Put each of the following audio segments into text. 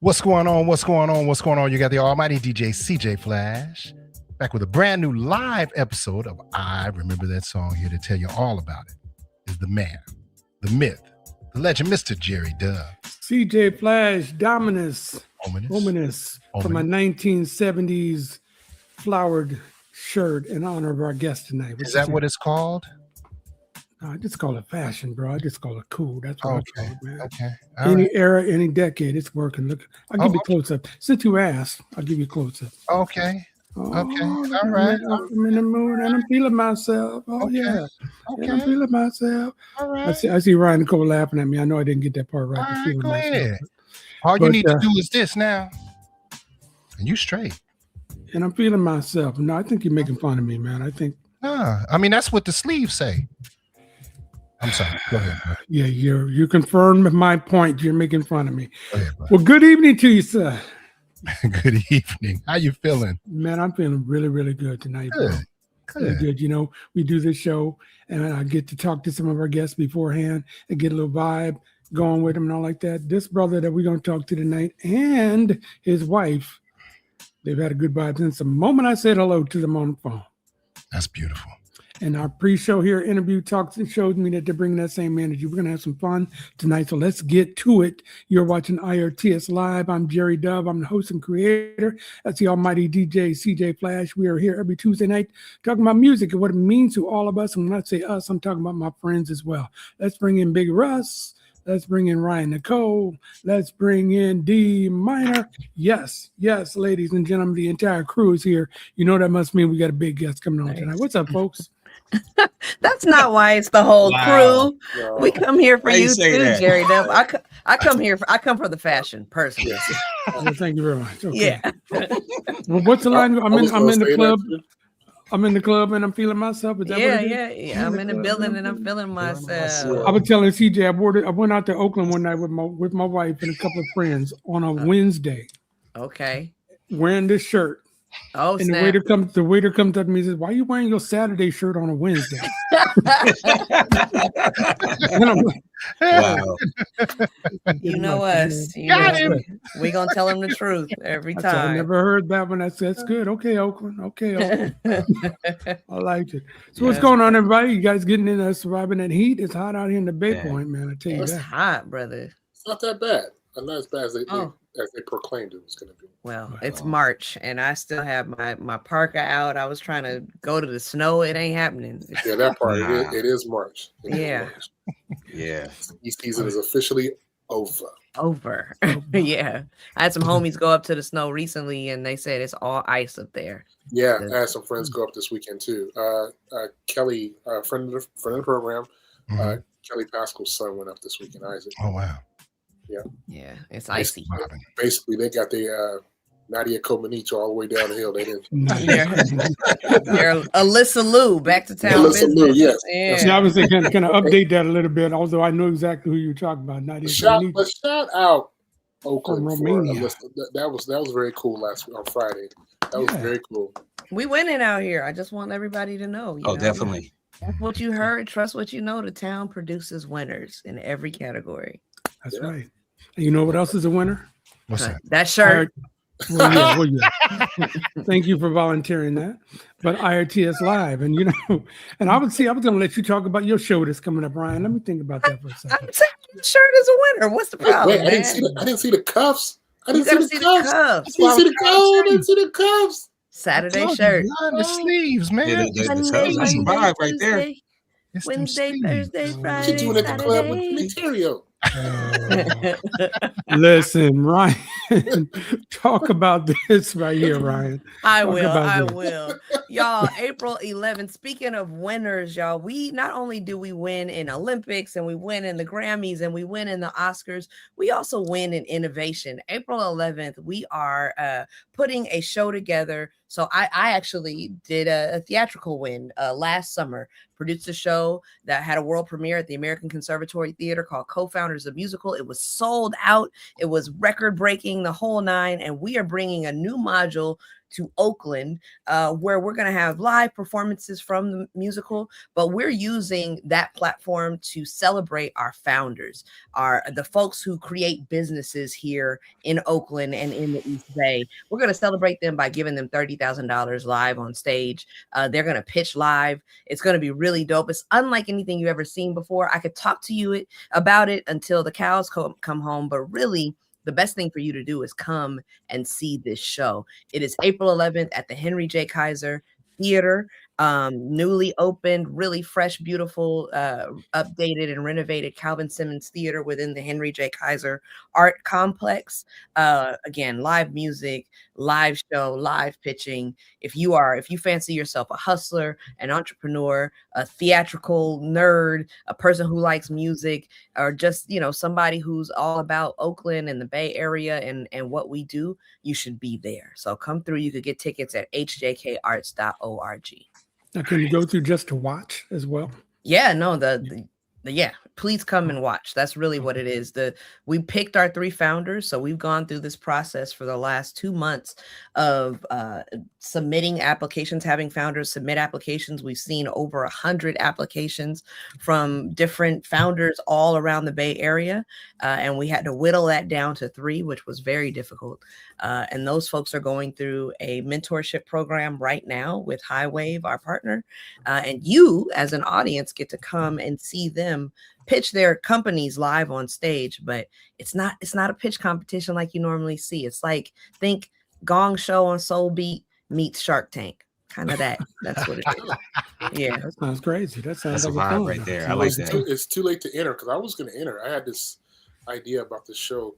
What's going on? What's going on? What's going on? You got the almighty DJ CJ Flash back with a brand new live episode of I Remember That Song, here to tell you all about it. Is the man, the myth, the legend, Mr. Jerry Dub. CJ Flash, Dominus, Ominous, from my 1970s flowered shirt in honor of our guest tonight. Is that what it's called? No, I just call it fashion, bro. I just call it cool. That's what I call it, man. Okay. Any era, any decade, it's working. Look, I'll give you close up. Since you asked, I'll give you close up. Okay. Oh, Okay. All right. I'm in the mood and I'm feeling myself. Oh, Okay. yeah. Okay. And I'm feeling myself. All right. I see Ryan Nicole laughing at me. I know I didn't get that part right. All but right, feeling go myself. ahead. All you need to do is this now. And you straight. And I'm feeling myself. No, I think you're making fun of me, man. I think. Nah, I mean, that's what the sleeves say. I'm sorry. Go ahead, bro. Yeah, you confirmed my point. You're making fun of me. Go ahead, bro. Well, good evening to you, sir. Good evening. How you feeling? Man, I'm feeling really, really good tonight. Bro. Good. Really good. You know, we do this show and I get to talk to some of our guests beforehand and get a little vibe going with them and all like that. This brother that we're going to talk to tonight and his wife, they've had a good vibe since the moment I said hello to them on the phone. That's beautiful. And our pre-show here interview talks and shows me that they're bringing that same energy. We're going to have some fun tonight. So let's get to it. You're watching IRTS Live. I'm Jerry Dove. I'm the host and creator. That's the almighty DJ CJ Flash. We are here every Tuesday night talking about music and what it means to all of us. And when I say us, I'm talking about my friends as well. Let's bring in Big Russ. Let's bring in Ryan Nicole. Let's bring in D Minor. Yes, ladies and gentlemen, the entire crew is here. You know that must mean we got a big guest coming on tonight. What's up, folks? That's not why it's the whole crew. No. We come here for you too, that? Jerry. I come for the fashion personally. Well, thank you very much. Okay. Yeah. Well, what's the line? I'm in the club. That. I'm in the club and I'm feeling myself. Is that what it is? Yeah. I'm in the building and I'm feeling myself. I was telling CJ, I went out to Oakland one night with my wife and a couple of friends on a Wednesday. Okay. Wearing this shirt. Oh, and snap. the waiter comes up to me and says, "Why are you wearing your Saturday shirt on a Wednesday?" And I'm like, Wow. You know us. Got him. We're gonna tell him the truth every I said, I time. never heard that one. That's good. Okay, Oakland. Okay. I liked it. So what's going on, everybody? You guys getting in surviving that heat? It's hot out here in the Bay Point, man. I tell you It's that. hot, brother. It's not that bad. Not as bad as they proclaimed it was going to be. Well, it's March and I still have my parka out. I was trying to go to the snow. It ain't happening. Yeah, that part. It is March. Yeah. Ski season is officially over. Yeah. I had some homies go up to the snow recently and they said it's all ice up there. Yeah, I had some friends go up this weekend too. Kelly, friend of the program, Kelly Pascal's son went up this weekend, Isaac. Oh, wow. Yeah, it's icy. Basically, they got the Nadia Comaneci all the way down the hill. They didn't. They're Alyssa Lou back to town. Alyssa Lou, yes. Yeah. See, I was thinking, can I update that a little bit? Although I know exactly who you're talking about. Nadia Comaneci. But shout out Oakland From for Romania. Alyssa. That was very cool on Friday. That was very cool. We winning out here. I just want everybody to know. You know? Definitely. That's what you heard. Trust what you know. The town produces winners in every category. That's right. And you know what else is a winner? What's that? That shirt. Well, yeah. Thank you for volunteering that. But IRTS Live, and and I was going to let you talk about your show that's coming up, Ryan. Let me think about that for a second. I'm saying the shirt is a winner. What's the problem? Wait, I didn't see the cuffs. I didn't see the cuffs. cuffs. I didn't see the cuffs. Saturday shirt. The sleeves, man. That's some vibe right there. It's them Wednesday, sleeves. Thursday, Friday, She's doing at the club with Saturday. material. Listen, Ryan, talk about this right here, Ryan. I Talk will. about I this. will. Y'all, April 11th. Speaking of winners, y'all, we not only do we win in Olympics and we win in the Grammys and we win in the Oscars, we also win in innovation. April 11th, we are putting a show together. So I actually did a theatrical win last summer, produced a show that had a world premiere at the American Conservatory Theater called Co-Founders of Musical. It was sold out. It was record breaking, the whole nine. And we are bringing a new module to Oakland, where we're going to have live performances from the musical, but we're using that platform to celebrate our founders, the folks who create businesses here in Oakland and in the East Bay. We're going to celebrate them by giving them $30,000 live on stage. They're going to pitch live. It's going to be really dope. It's unlike anything you've ever seen before. I could talk to you about it until the cows come home, but really the best thing for you to do is come and see this show. It is April 11th at the Henry J. Kaiser Theater, newly opened, really fresh, beautiful, updated and renovated Calvin Simmons Theater within the Henry J. Kaiser Art Complex. Again, live music, live show, live pitching. If you fancy yourself a hustler, an entrepreneur, a theatrical nerd, a person who likes music, or just, somebody who's all about Oakland and the Bay Area and what we do, you should be there. So come through. You could get tickets at hjkarts.org. Now, can you go through just to watch as well? Yeah, no, yeah, please come and watch. That's really what it is. We picked our 3 founders. So we've gone through this process for the last 2 months of submitting applications, having founders submit applications. We've seen over 100 applications from different founders all around the Bay Area. And we had to whittle that down to 3, which was very difficult. And those folks are going through a mentorship program right now with High Wave, our partner. And you, as an audience, get to come and see them pitch their companies live on stage. But it's not a pitch competition like you normally see. It's like, think Gong Show on Soul Beat meets Shark Tank. Kind of that. That's what it is. Yeah. That sounds crazy. That sounds That's like a vibe right there. I like that. It's too late to enter, because I was going to enter. I had this idea about this show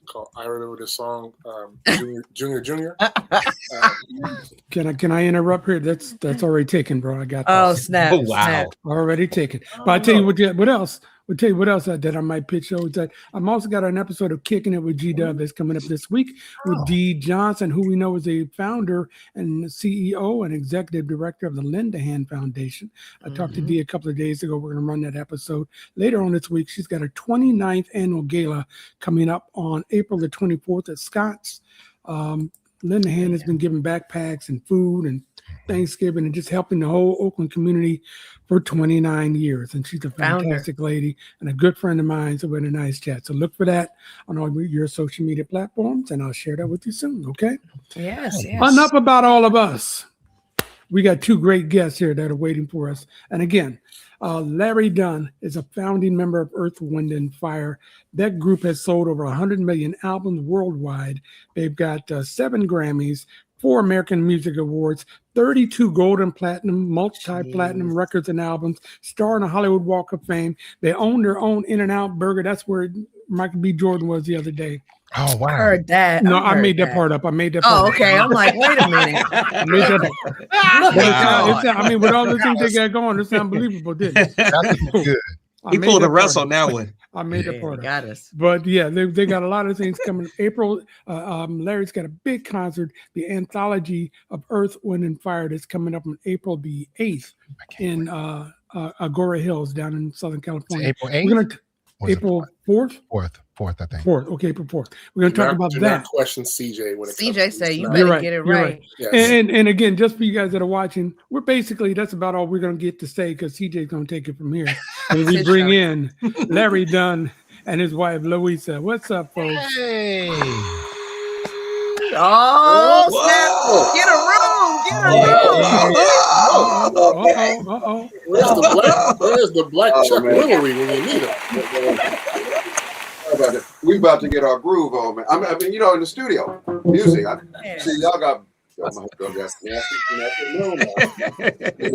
called I Remember This Song, Junior. Can I interrupt here? That's already taken, bro. I got Oh, this. snap. Oh, wow. Snap. Already taken. But I'll tell you what else. We'll tell you what else that I might pitch. So that I'm also got an episode of Kicking It with G-Dub that's coming up this week with Dee Johnson, who we know is a founder and CEO and executive director of the Lend a Hand Foundation. I talked to Dee a couple of days ago. We're going to run that episode later on this week. She's got her 29th annual gala coming up on April the 24th at Scott's. Lend a Hand has been giving backpacks and food and Thanksgiving and just helping the whole Oakland community for 29 years. And she's a fantastic lady and a good friend of mine. So we had a nice chat. So look for that on all your social media platforms, and I'll share that with you soon. Okay. Yes. Enough about all of us. We got 2 great guests here that are waiting for us. And again, Larry Dunn is a founding member of Earth, Wind, and Fire. That group has sold over 100 million albums worldwide. They've got 7 Grammys, 4 American Music Awards, 32 gold and platinum, multi-platinum records and albums, star in the Hollywood Walk of Fame. They own their own In-N-Out Burger. That's where Michael B. Jordan was the other day. Oh, wow. I heard that. No, I made that part up. I made that part Oh, up. okay. I'm like, wait a minute. I made that up. But I mean, with all the things they got going, it's unbelievable, didn't it? That's good. He pulled a Russ on that one. I made that Yeah, part up. got us. But yeah, they got a lot of things coming. April, Larry's got a big concert, the anthology of Earth, Wind, and Fire that's coming up on April the 8th in Agora Hills down in Southern California. April 8th? We're gonna April 4th? 4th, I think. 4th. Okay, April 4th. We're going to talk about do that. not question CJ when it comes CJ to say you this. better You're right, get it you're right. right. Yes. And again, just for you guys that are watching, we're basically, that's about all we're going to get to say because CJ's going to take it from here. And we His bring show. in Larry Dunn and his wife, Louisa. What's up, folks? Hey. Oh, Whoa. snap. Get a room. Get a room. Uh-oh. Where's the black Chuck man. Willery when you need him? We about to get our groove on, man. I mean, in the studio, music. Yeah. See, y'all got get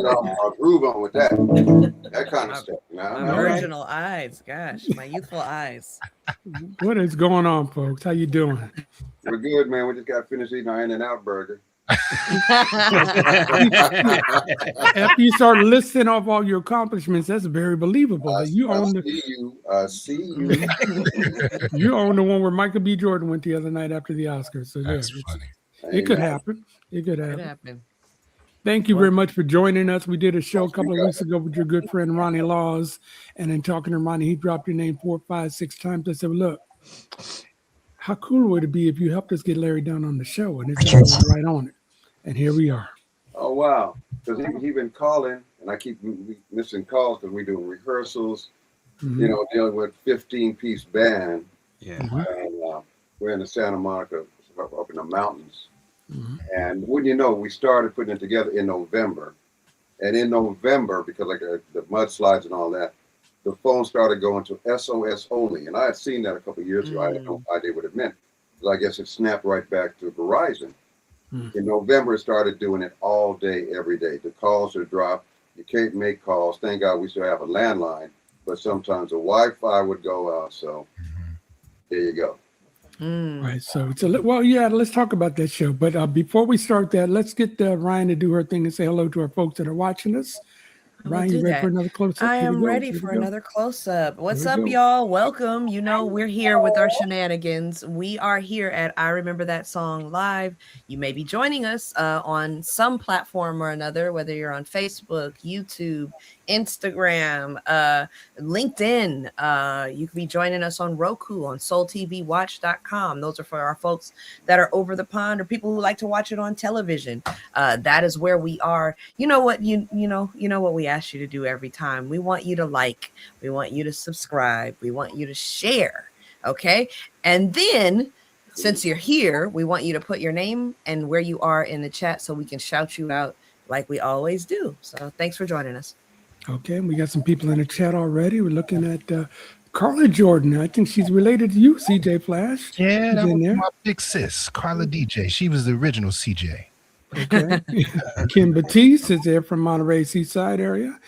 our groove on with that kind of stuff. My virginal eyes. Gosh, my youthful eyes. What is going on, folks? How you doing? We're good, man. We just got finished eating our In-N-Out burger. After you start listing off all your accomplishments, that's very believable. I You own see you. you own the one where Michael B. Jordan went the other night after the Oscars. So yeah, That's funny. it could happen. It could What happen. happened? Thank you very much for joining us. We did a show a couple of weeks ago with your good friend Ronnie Laws, and then talking to Ronnie, he dropped your name 4, 5, 6 times. I said, look, how cool would it be if you helped us get Larry Dunn on the show and it's right on it? And here we are. Oh wow! Because he been calling, and I keep missing calls because we doing rehearsals. Mhm. You know, dealing with 15-piece band, Yeah. Mhm. and we're in the Santa Monica, up in the mountains. Mhm. And wouldn't you know, we started putting it together in November. And in November, because like the mudslides and all that, the phone started going to SOS only. And I had seen that a couple of years ago. I had no idea what it meant. So I guess it snapped right back to Verizon. In November, it started doing it all day, every day. The calls are dropped. You can't make calls. Thank God we still have a landline, but sometimes the Wi-Fi would go out. So there you go. Right. So well, yeah, let's talk about that show. But before we start that, let's get Ryan to do her thing and say hello to our folks that are watching us. Ryan, you ready for another close-up? I Here we am go. ready Here we for go. another close-up. What's Here we up, go. y'all? Welcome. You know, we're here with our shenanigans. We are here at I Remember That Song Live. You may be joining us on some platform or another, whether you're on Facebook, YouTube, Instagram, LinkedIn. You could be joining us on Roku, on SoulTVWatch.com. Those are for our folks that are over the pond or people who like to watch it on television. That is where we are. You know what? You know what we ask you to do every time. We want you to like, we want you to subscribe, we want you to share. Okay. And then since you're here, we want you to put your name and where you are in the chat so we can shout you out like we always do. So thanks for joining us. Okay, we got some people in the chat already. We're looking at Carla Jordan. I think she's related to you, CJ Flash. Yeah, She's that in was there. my big sis, Carla DJ. She was the original CJ. Okay. Kim Batiste is there from Monterey Seaside area.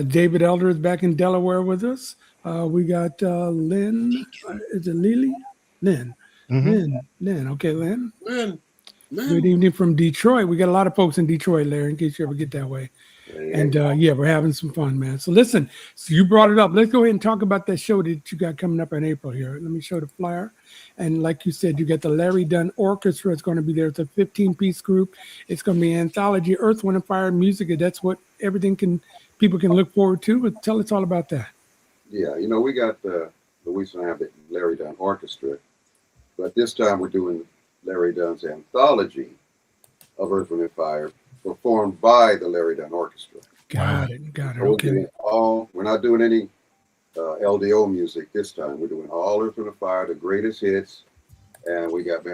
David Elder is back in Delaware with us. We got Lynn. Is it Lily? Lynn. Lynn. Okay, Lynn. Good evening from Detroit. We got a lot of folks in Detroit, Larry, in case you ever get that way. And yeah, we're having some fun, man. So listen, so you brought it up. Let's go ahead and talk about that show that you got coming up in April here. Let me show the flyer. And like you said, you got the Larry Dunn Orchestra. It's going to be there. It's a 15-piece group. It's going to be anthology, Earth, Wind, and Fire music. And that's what people can look forward to. But tell us all about that. Yeah, you know, we got Luis and I have the Larry Dunn Orchestra, but this time we're doing Larry Dunn's anthology of Earth, Wind, and Fire, performed by the Larry Dunn Orchestra. Got it. So Okay. we're not doing any LDO music this time. We're doing all Earth, Wind, and Fire, the greatest hits. And we got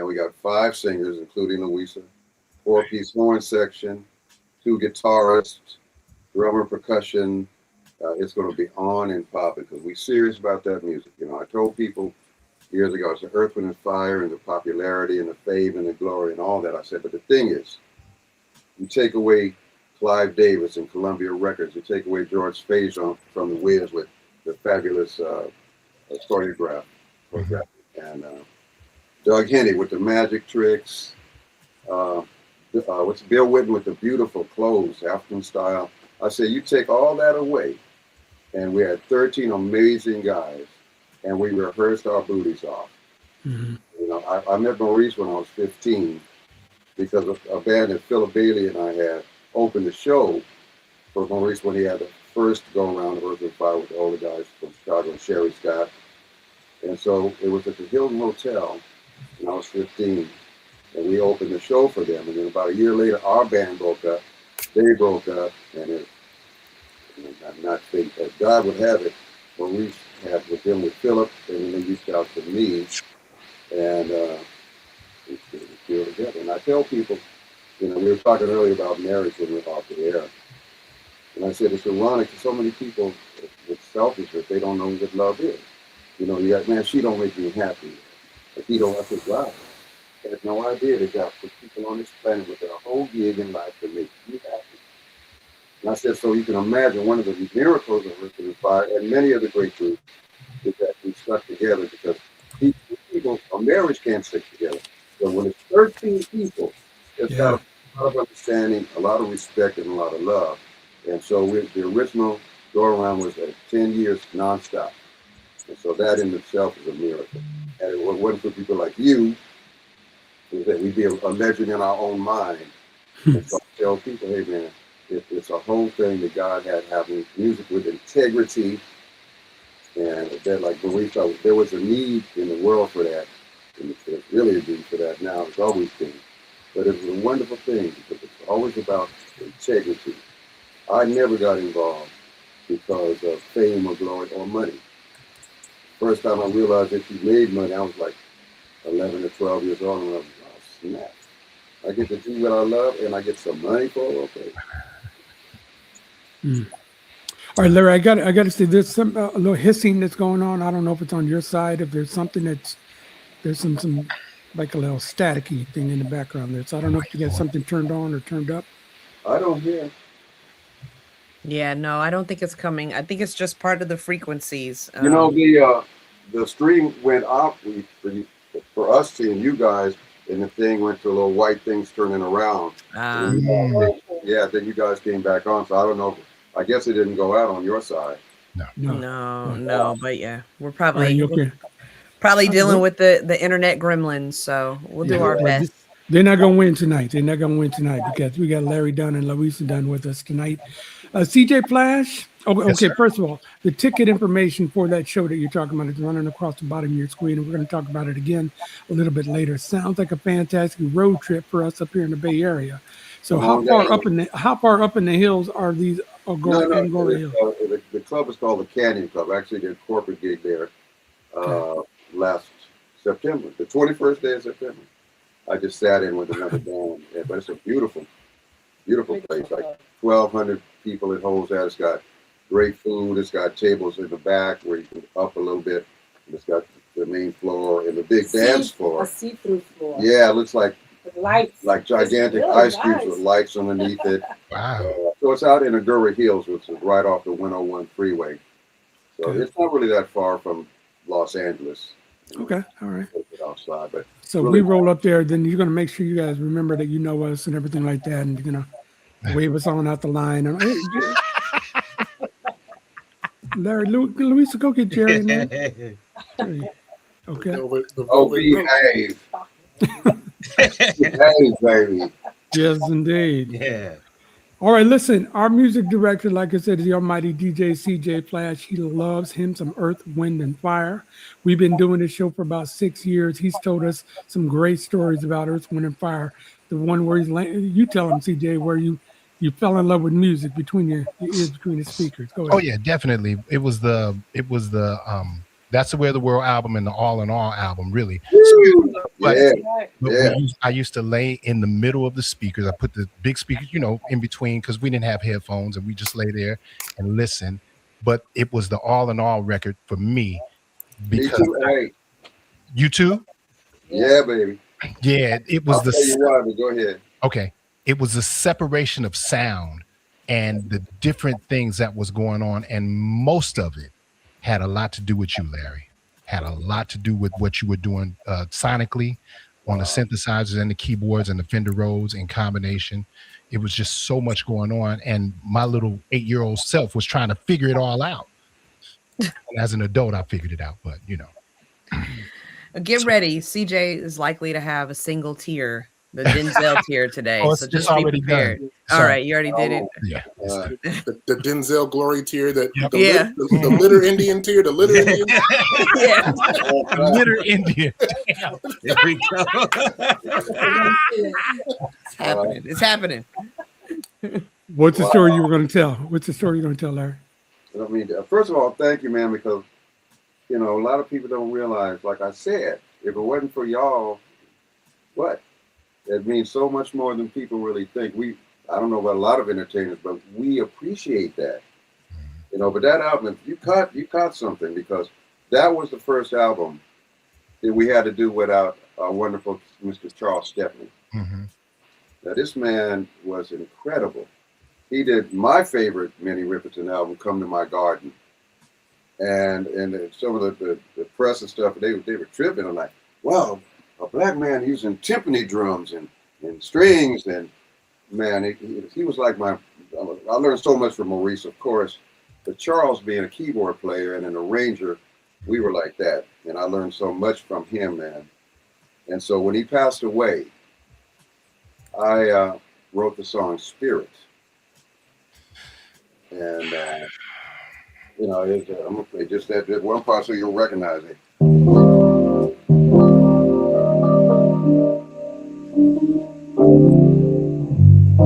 5 singers, including Louisa, 4-piece horn section, 2 guitarists, drummer, percussion. It's going to be on and popping because we're serious about that music. You know, I told people years ago, it's the Earth, Wind, and Fire and the popularity and the fame and the glory and all that. I said, but the thing is, you take away Clive Davis and Columbia Records, you take away George Faison from the Wiz with the fabulous choreograph, and Doug Henny with the magic tricks. What's Bill Whitten with the beautiful clothes, African style. I said, you take all that away, and we had 13 amazing guys, and we rehearsed our booties off. You know, I met Maurice when I was 15 because of a band that Philip Bailey and I had opened the show for Maurice when he had the first go-around of Earth and Fire with all the guys from Chicago and Sherry Scott. And so it was at the Hilton Hotel when I was 15, and we opened the show for them. And then about a year later, our band broke up. They broke up, and not fate, as God would have it, Maurice had with them with Philip, and then they reached out to me, and we still together. And I tell people, you know, we were talking earlier about marriage when we were off the air, and I said it's ironic that so many people with selfishness, they don't know what love is. You know, you got, man, she don't make me happy. If he don't, I said, wow, I had no idea that God put people on this planet with their whole gig in life to make you happy. And I said, so you can imagine one of the miracles of Earth, Wind, and Fire, and many of the great groups, is that we stuck together because people, a marriage can't stick together. So when it's 13 people, it's got a lot of understanding, a lot of respect, and a lot of love. And so the original go-around was at 10 years nonstop. And so that in itself is a miracle. And it wasn't for people like you, that we'd be a legend in our own mind. And so I tell people, hey man, it's a whole thing that God had having music with integrity. And that, like Maurice, there was a need in the world for that. And it's really a duty for that now. It's always been. But it was a wonderful thing because it's always about integrity. I never got involved because of fame or glory or money. First time I realized that you made money, I was like 11 or 12 years old, and I was like, oh, snap. I get to do what I love, and I get some money for it, okay. All right, Larry, I got to say, there's some a little hissing that's going on. I don't know if it's on your side, if there's something there's some like a little staticky thing in the background there. So I don't know if you got something turned on or turned up. I don't hear. Yeah, no, I don't think it's coming. I think it's just part of the frequencies. You know, the stream went up for us seeing you guys, and the thing went to a little white things turning around. Yeah, then you guys came back on. So I don't know. I guess it didn't go out on your side. No, but yeah, we're Right, okay. probably dealing with the internet gremlins. So we'll do our best. They're not going to win tonight. They're not going to win tonight because we got Larry Dunn and Louisa Dunn with us tonight. CJ Flash. Okay, first of all, the ticket information for that show that you're talking about is running across the bottom of your screen, and we're going to talk about it again a little bit later. Sounds like a fantastic road trip for us up here in the Bay Area. So how far up in the hills are these Angora Hills? The club is called the Canyon Club. Actually, did a corporate gig there last September, the 21st day of September. I just sat in with another band, but it's a beautiful, beautiful place. Like 1,200 people it holds at. It's got great food. It's got tables in the back where you can up a little bit. It's got the main floor and the big dance floor. A see-through floor. Yeah, it looks like lights, like gigantic really ice cubes nice. with lights underneath it. Wow. So it's out in Angora Hills, which is right off the 101 freeway. So it's not really that far from Los Angeles. Okay, all right. Outside, but so really, we roll up there, then you're going to make sure you guys remember that you know us and everything like that, and you're going to wave us on out the line. And, Larry, Louisa, go get Jerry in there. Okay. Behave. Behave, baby. Yes, indeed. Yeah. All right, listen, our music director, like I said, is the almighty DJ CJ Flash. He loves him some Earth, Wind, and Fire. We've been doing this show for about 6 years. He's told us some great stories about Earth, Wind, and Fire. The one where you tell him, CJ, where you fell in love with music between your ears, between the speakers. Go ahead. Oh yeah, definitely. It was the That's the Way of the World album and the All in All album, really. But I used to lay in the middle of the speakers. I put the big speakers, in between, because we didn't have headphones, and we just lay there and listen. But it was the All in All record for me. Because me too, hey. You too? Yeah, baby. Yeah, it was I'll tell you why, but go ahead. Okay. It was the separation of sound and the different things that was going on, and most of it had a lot to do with you, Larry. Had a lot to do with what you were doing sonically on the synthesizers and the keyboards and the Fender Rhodes in combination. It was just so much going on, and my little 8-year-old self was trying to figure it all out. And as an adult, I figured it out, but Get ready. CJ is likely to have a single tier, the Denzel tier today. So just be prepared. All right, you already did it. Yeah. The Denzel glory tier, the litter Indian tier, the litter Indian. Yeah. Litter Indian. There we go. It's happening. It's happening. What's the story you were going to tell? What's the story you're going to tell, Larry? I mean, first of all, thank you, man, because, a lot of people don't realize, like I said, if it wasn't for y'all, what? It means so much more than people really think. I don't know about a lot of entertainers, but we appreciate that. But that album, you caught something, because that was the first album that we had to do without our wonderful Mr. Charles Stepney. Mm-hmm. Now, this man was incredible. He did my favorite Minnie Riperton album, Come to My Garden. And some of the press and stuff, they were tripping. I'm like, wow, a black man using timpani drums and strings. And man, he was like I learned so much from Maurice, of course. But Charles, being a keyboard player and an arranger, we were like that. And I learned so much from him, man. And so when he passed away, I wrote the song Spirit. And, I'm going to play just that one part so you'll recognize it. So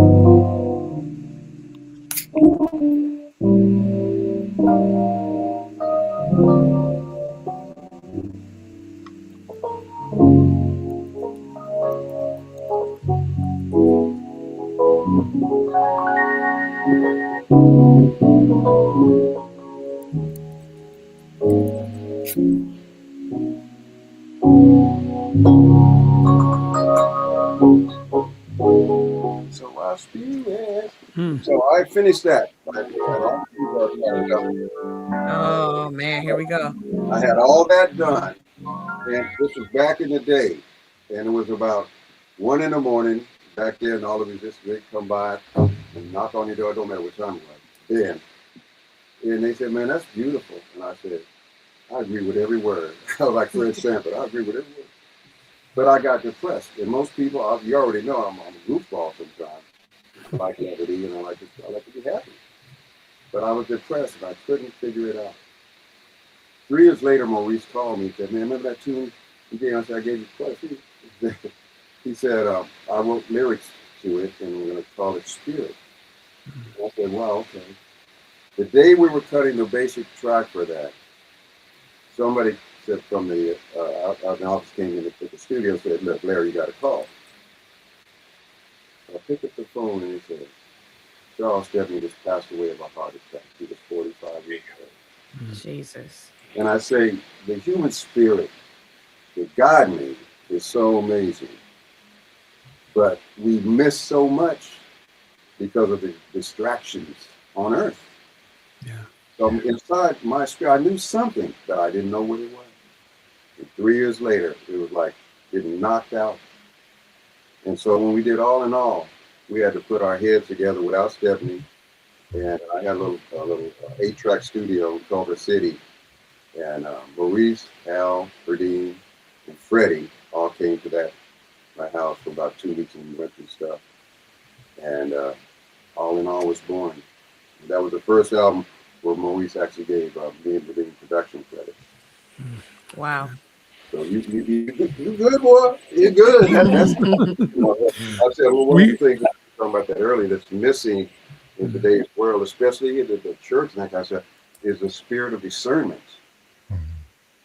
I spirit. So I finished that. Oh man, here we go. I had all that done, and this was back in the day, and it was about 1 a.m. back then. All of you just they come by and knock on your door. Don't matter what time it was then, and they said, "Man, that's beautiful." And I said, "I agree with every word." I was like Fred Sanford. I agree with every word. But I got depressed, and most people, you already know, I'm a goofball sometimes. I like levity, and I like to be happy. But I was depressed, and I couldn't figure it out. 3 years later, Maurice called me and said, "Man, remember that tune you gave us? I gave you twice." He said, "I wrote lyrics to it, and we're going to call it Spirit." I said, "Wow, okay." The day we were cutting the basic track for that, somebody said from the out in the office came in the studio and said, "Look, Larry, you got a call." I picked up the phone and he said, "Charles Stepney just passed away of a heart attack. He was 45 years old." Jesus. And I say, the human spirit that God made is so amazing. But we miss so much because of the distractions on earth. Yeah. So inside my spirit, I knew something, but I didn't know what it was. And 3 years later, it was like getting knocked out. And so when we did All in All, we had to put our heads together without Stephanie. And I had a little 8-track studio in Culver City. And Maurice, Al, Verdine, and Freddie all came to my house for about 2 weeks, and we went through stuff. And All in All was born. And that was the first album where Maurice actually gave me and Verdine production credit. Wow. So you good, boy. You're good. That's I said, well, one of the things talking about that earlier that's missing in today's world, especially in the church, like I said, is the spirit of discernment.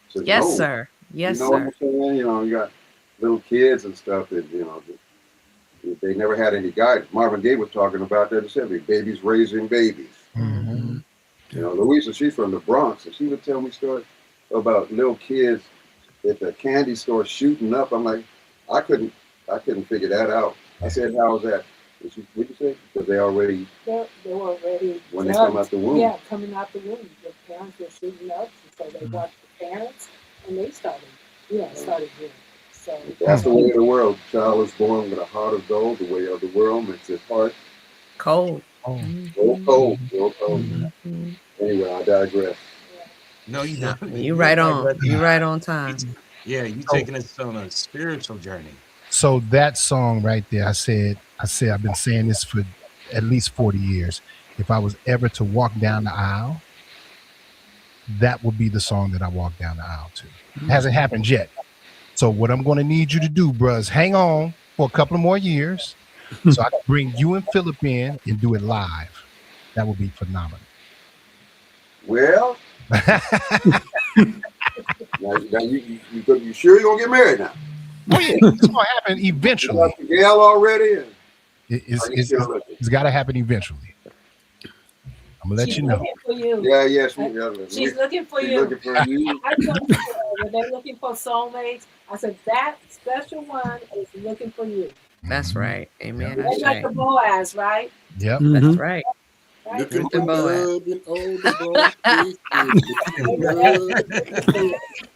So Yes, sir. Yes, you know sir. what I'm saying? You got little kids and stuff that, they never had any guidance. Marvin Gaye was talking about that. He said, babies raising babies. Mm-hmm. Louisa, she's from the Bronx, and she would tell me stories about little kids at the candy store shooting up. I'm like, I couldn't figure that out. I said, how's that? What did you say? Because they were already when they come out the womb. Yeah, coming out the womb. The parents were shooting up, so they watched the parents, and they started doing. So that's the way of the world. Child was born with a heart of gold. The way of the world makes his heart cold. Real cold. Anyway, I digress. No, you No, don't. you right on. You right on time. Yeah, you taking us on a spiritual journey. So that song right there, I said I've been saying this for at least 40 years. If I was ever to walk down the aisle, that would be the song that I walk down the aisle to. It hasn't happened yet. So what I'm going to need you to do, bruh, is hang on for a couple of more years so I can bring you and Philip in and do it live. That would be phenomenal. Well, now you sure you're going to get married now? Oh, yeah. It's going to happen eventually. You got the gal already? It's got to happen eventually. I'm going to let you know. For you. Yeah. She's looking for you. Looking for you. I told her when they're looking for soulmates, I said, that special one is looking for you. That's right. Amen. That's like the Boaz, right? Yep. That's right. Looking the for Boaz. love and all the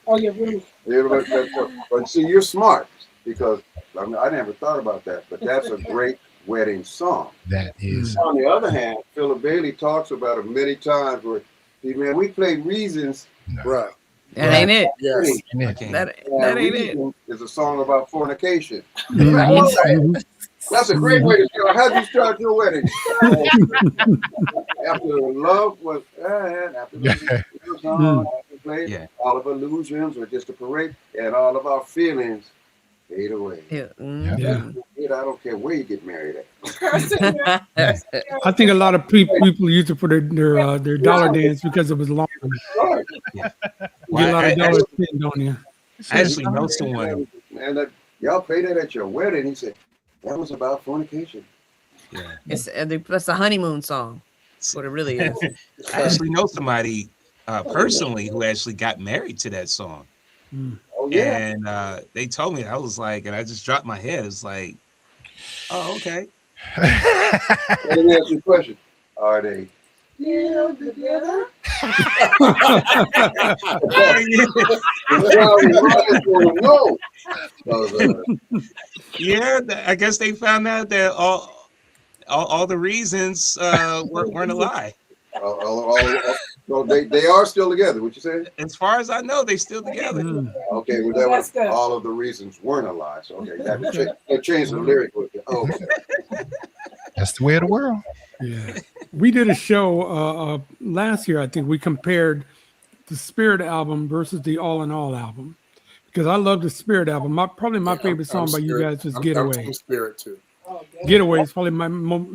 Oh, you're really. But see, you're smart because I never thought about that. But that's a great wedding song. That is. On the other hand, Philip Bailey talks about it many times where we play Reasons. No. right. That ain't it. Yes. That ain't it. Reasons is a song about fornication. Right. That's a great way to start. How'd you start your wedding? After love was all of illusions or just a parade, and all of our feelings fade away. Yeah. Yeah. kid, I don't care where you get married at. I think a lot of people use it for their dollar dance because it was long. Right. Yeah. You get a lot of dollars spent on you. I actually know someone. Man, y'all play that at your wedding. He said, that was about fornication. Yeah. That's a honeymoon song. That's what it really is. I actually know somebody personally who actually got married to that song. Oh, yeah. And they told me, I was like, and I just dropped my head. It's like, oh, okay. Let me ask you a question. Are they still together? Yeah, I guess they found out that all the reasons weren't a lie. So they are still together. What you say? As far as I know, they still together. Okay, well, that was all of the reasons weren't a lie. So okay, that changed the lyric with it. Oh, okay. That's the way of the world. Yeah, we did a show last year. I think we compared the Spirit album versus the All in All album because I love the Spirit album. Probably my favorite song by you guys was Getaway. I'm Spirit too. Getaway is probably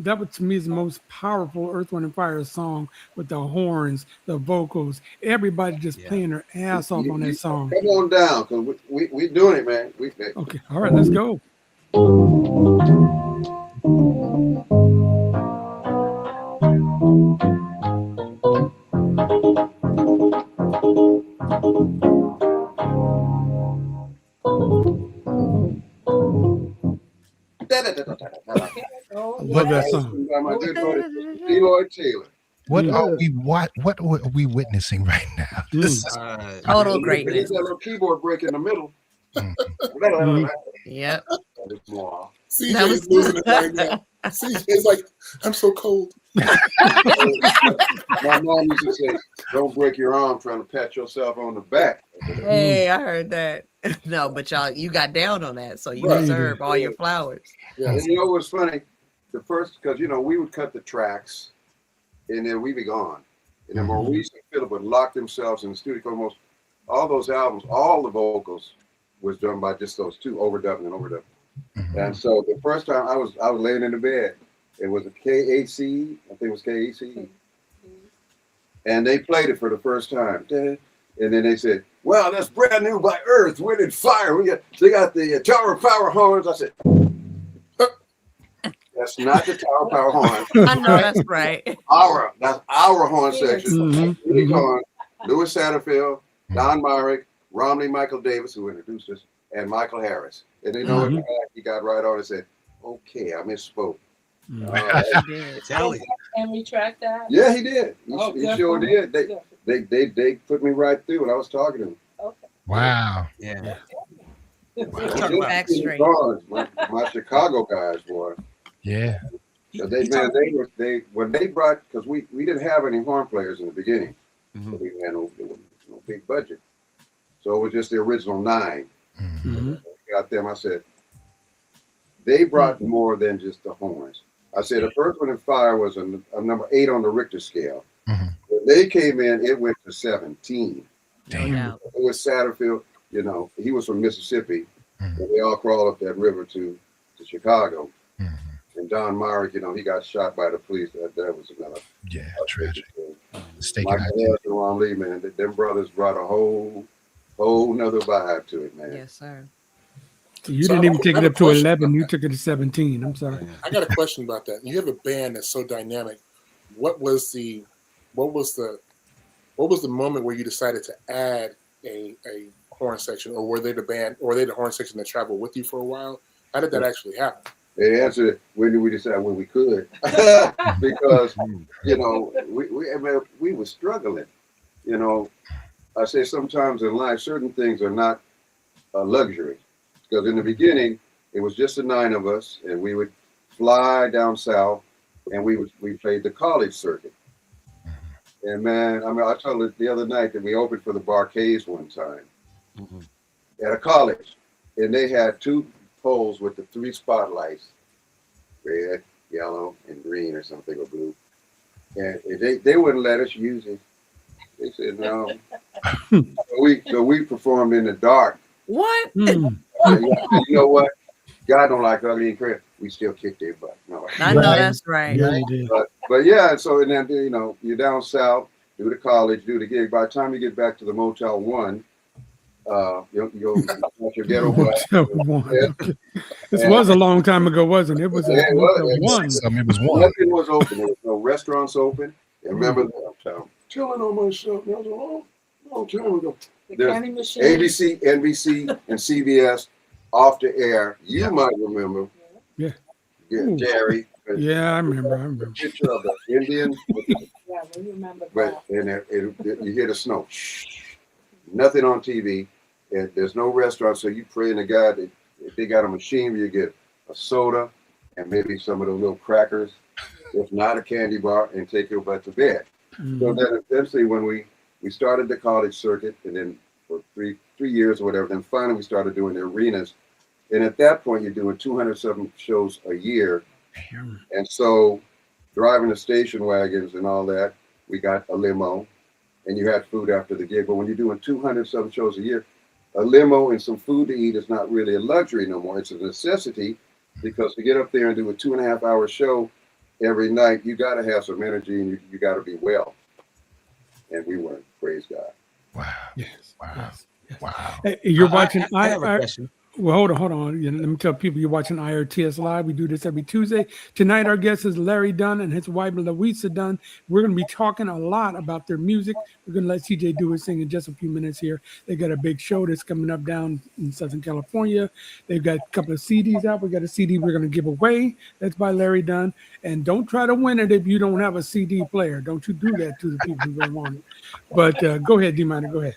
that was, to me is the most powerful Earth, Wind, and Fire song with the horns, the vocals, everybody just playing their ass off on that song. Come on down, because we doing it, man. Okay, all right, let's go. Love that song. By my good buddy, Eloy Taylor. What are we witnessing right now? This is Total There's greatness. that little keyboard break in the middle. Yep. CJ's losing it right now. CJ's like, I'm so cold. My mom used to say, don't break your arm trying to pat yourself on the back. Hey, I heard that. No, but you got down on that, so you deserve all your flowers. Yeah. And you know what's funny? The first, because, we would cut the tracks and then we'd be gone. And then Maurice and Philip would lock themselves in the studio. Almost all those albums, all the vocals was done by just those two, overdubbing and overdubbing. And so the first time I was laying in the bed, it was a KAC, I think it was KAC. And they played it for the first time. And then they said, well, that's brand new by Earth, Wind, and Fire. They got the Tower Power horns. I said, that's not the Tower Power horn. I know that's right. That's our horn section. Louis Satterfield, Don Myrick, Romney Michael Davis, who introduced us, and Michael Harris. And they know what he got right on and said, okay, I misspoke. And retract that? Yeah, he did. He sure did. They put me right through when I was talking to him. Okay. wow. Yeah. Back straight. My Chicago guys, boy. Yeah. When they brought, because we didn't have any horn players in the beginning. So we had no big budget. So it was just the original 9. Got them. I said, they brought more than just the horns. I said, the first one in Fire was a number 8 on the Richter scale. When they came in, it went to 17. Damn. It was Satterfield, he was from Mississippi. And they all crawled up that river to Chicago. And Don Myrick, he got shot by the police. That was another. Yeah, tragic. Michael Harris and Ron Lee, man, them brothers brought a whole nother vibe to it, man. Yes, sir. You didn't even take it up to 11. You took it to 17. I'm sorry. I got a question about that. You have a band that's so dynamic. What was the moment where you decided to add a horn section, or were they the horn section that traveled with you for a while? How did that actually happen? The answer, when did we decide when we could? Because, we were struggling. I say sometimes in life, certain things are not a luxury. Because in the beginning, it was just the 9 of us, and we would fly down south, and we played the college circuit. And man, I told it the other night that we opened for the Barcades one time at a college, and they had 2 poles with the 3 spotlights, red, yellow, and green or something, or blue. And they wouldn't let us use it. They said no. So we performed in the dark. What? You know what? God don't like ugly and crazy. we still kicked their butt. No. I know Right. that's right. Yeah, you did. But yeah, so and then you're down south, do the college, do the gig. By the time you get back to the Motel 1, you'll have your ghetto blast. Motel 1. Yeah. Okay. This was a long time ago, wasn't it? It was a Yeah, it Motel was. 1. It was one. Nothing was open. There was no restaurants open. And remember that? Telling on myself. That was a long time ago. The There's candy machine. ABC, NBC, and CBS off the air. You Yeah. might remember. Yeah. Yeah, Jerry. Yeah, I remember. Picture of the Indian. Yeah, we remember But that. and you hear the snow. Nothing on TV. And there's no restaurant, so you pray to God that if they got a machine where you get a soda and maybe some of those little crackers, if not a candy bar, and take your butt to bed. So then eventually when we started the college circuit, and then for three years or whatever, then finally we started doing the arenas. And at that point, you're doing 207 shows a year. And so driving the station wagons and all that, we got a limo, and you had food after the gig. But when you're doing 207 shows a year, a limo and some food to eat is not really a luxury no more. It's a necessity, because to get up there and do a 2.5-hour show every night, you got to have some energy, and you got to be well. And we weren't, praise God. Wow. Yes. Wow. Yes. Wow. Hey, you're watching. I have a question. Well, hold on. Let me tell people you're watching IRTS Live. We do this every Tuesday. Tonight, our guest is Larry Dunn and his wife, Louisa Dunn. We're going to be talking a lot about their music. We're going to let CJ do his thing in just a few minutes here. They got a big show that's coming up down in Southern California. They've got a couple of CDs out. We got a CD we're going to give away. That's by Larry Dunn. And don't try to win it if you don't have a CD player. Don't you do that to the people who don't want it. But go ahead, D-Minor. Go ahead.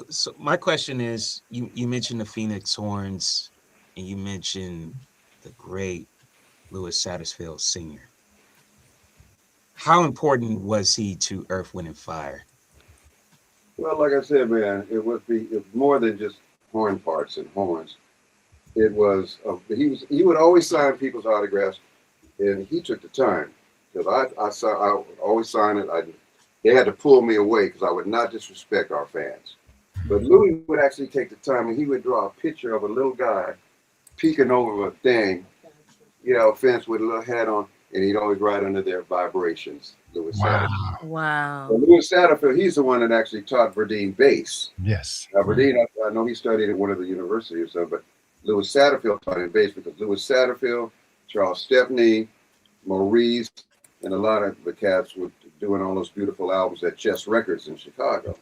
So my question is, you mentioned the Phoenix Horns, and you mentioned the great Louis Satterfield Sr. How important was he to Earth, Wind, and Fire? Well, like I said, man, it was more than just horn parts and horns. It was he would always sign people's autographs, and he took the time, because I would always sign it. They had to pull me away because I would not disrespect our fans. But Louis would actually take the time, and he would draw a picture of a little guy peeking over a thing, fence with a little hat on, and he'd always write under there, vibrations, Louis Satterfield. Wow. So Louis Satterfield, he's the one that actually taught Verdine bass. Yes. Now, Verdine, I know he studied at one of the universities or something, but Louis Satterfield taught him bass, because Louis Satterfield, Charles Stepney, Maurice, and a lot of the cats were doing all those beautiful albums at Chess Records in Chicago.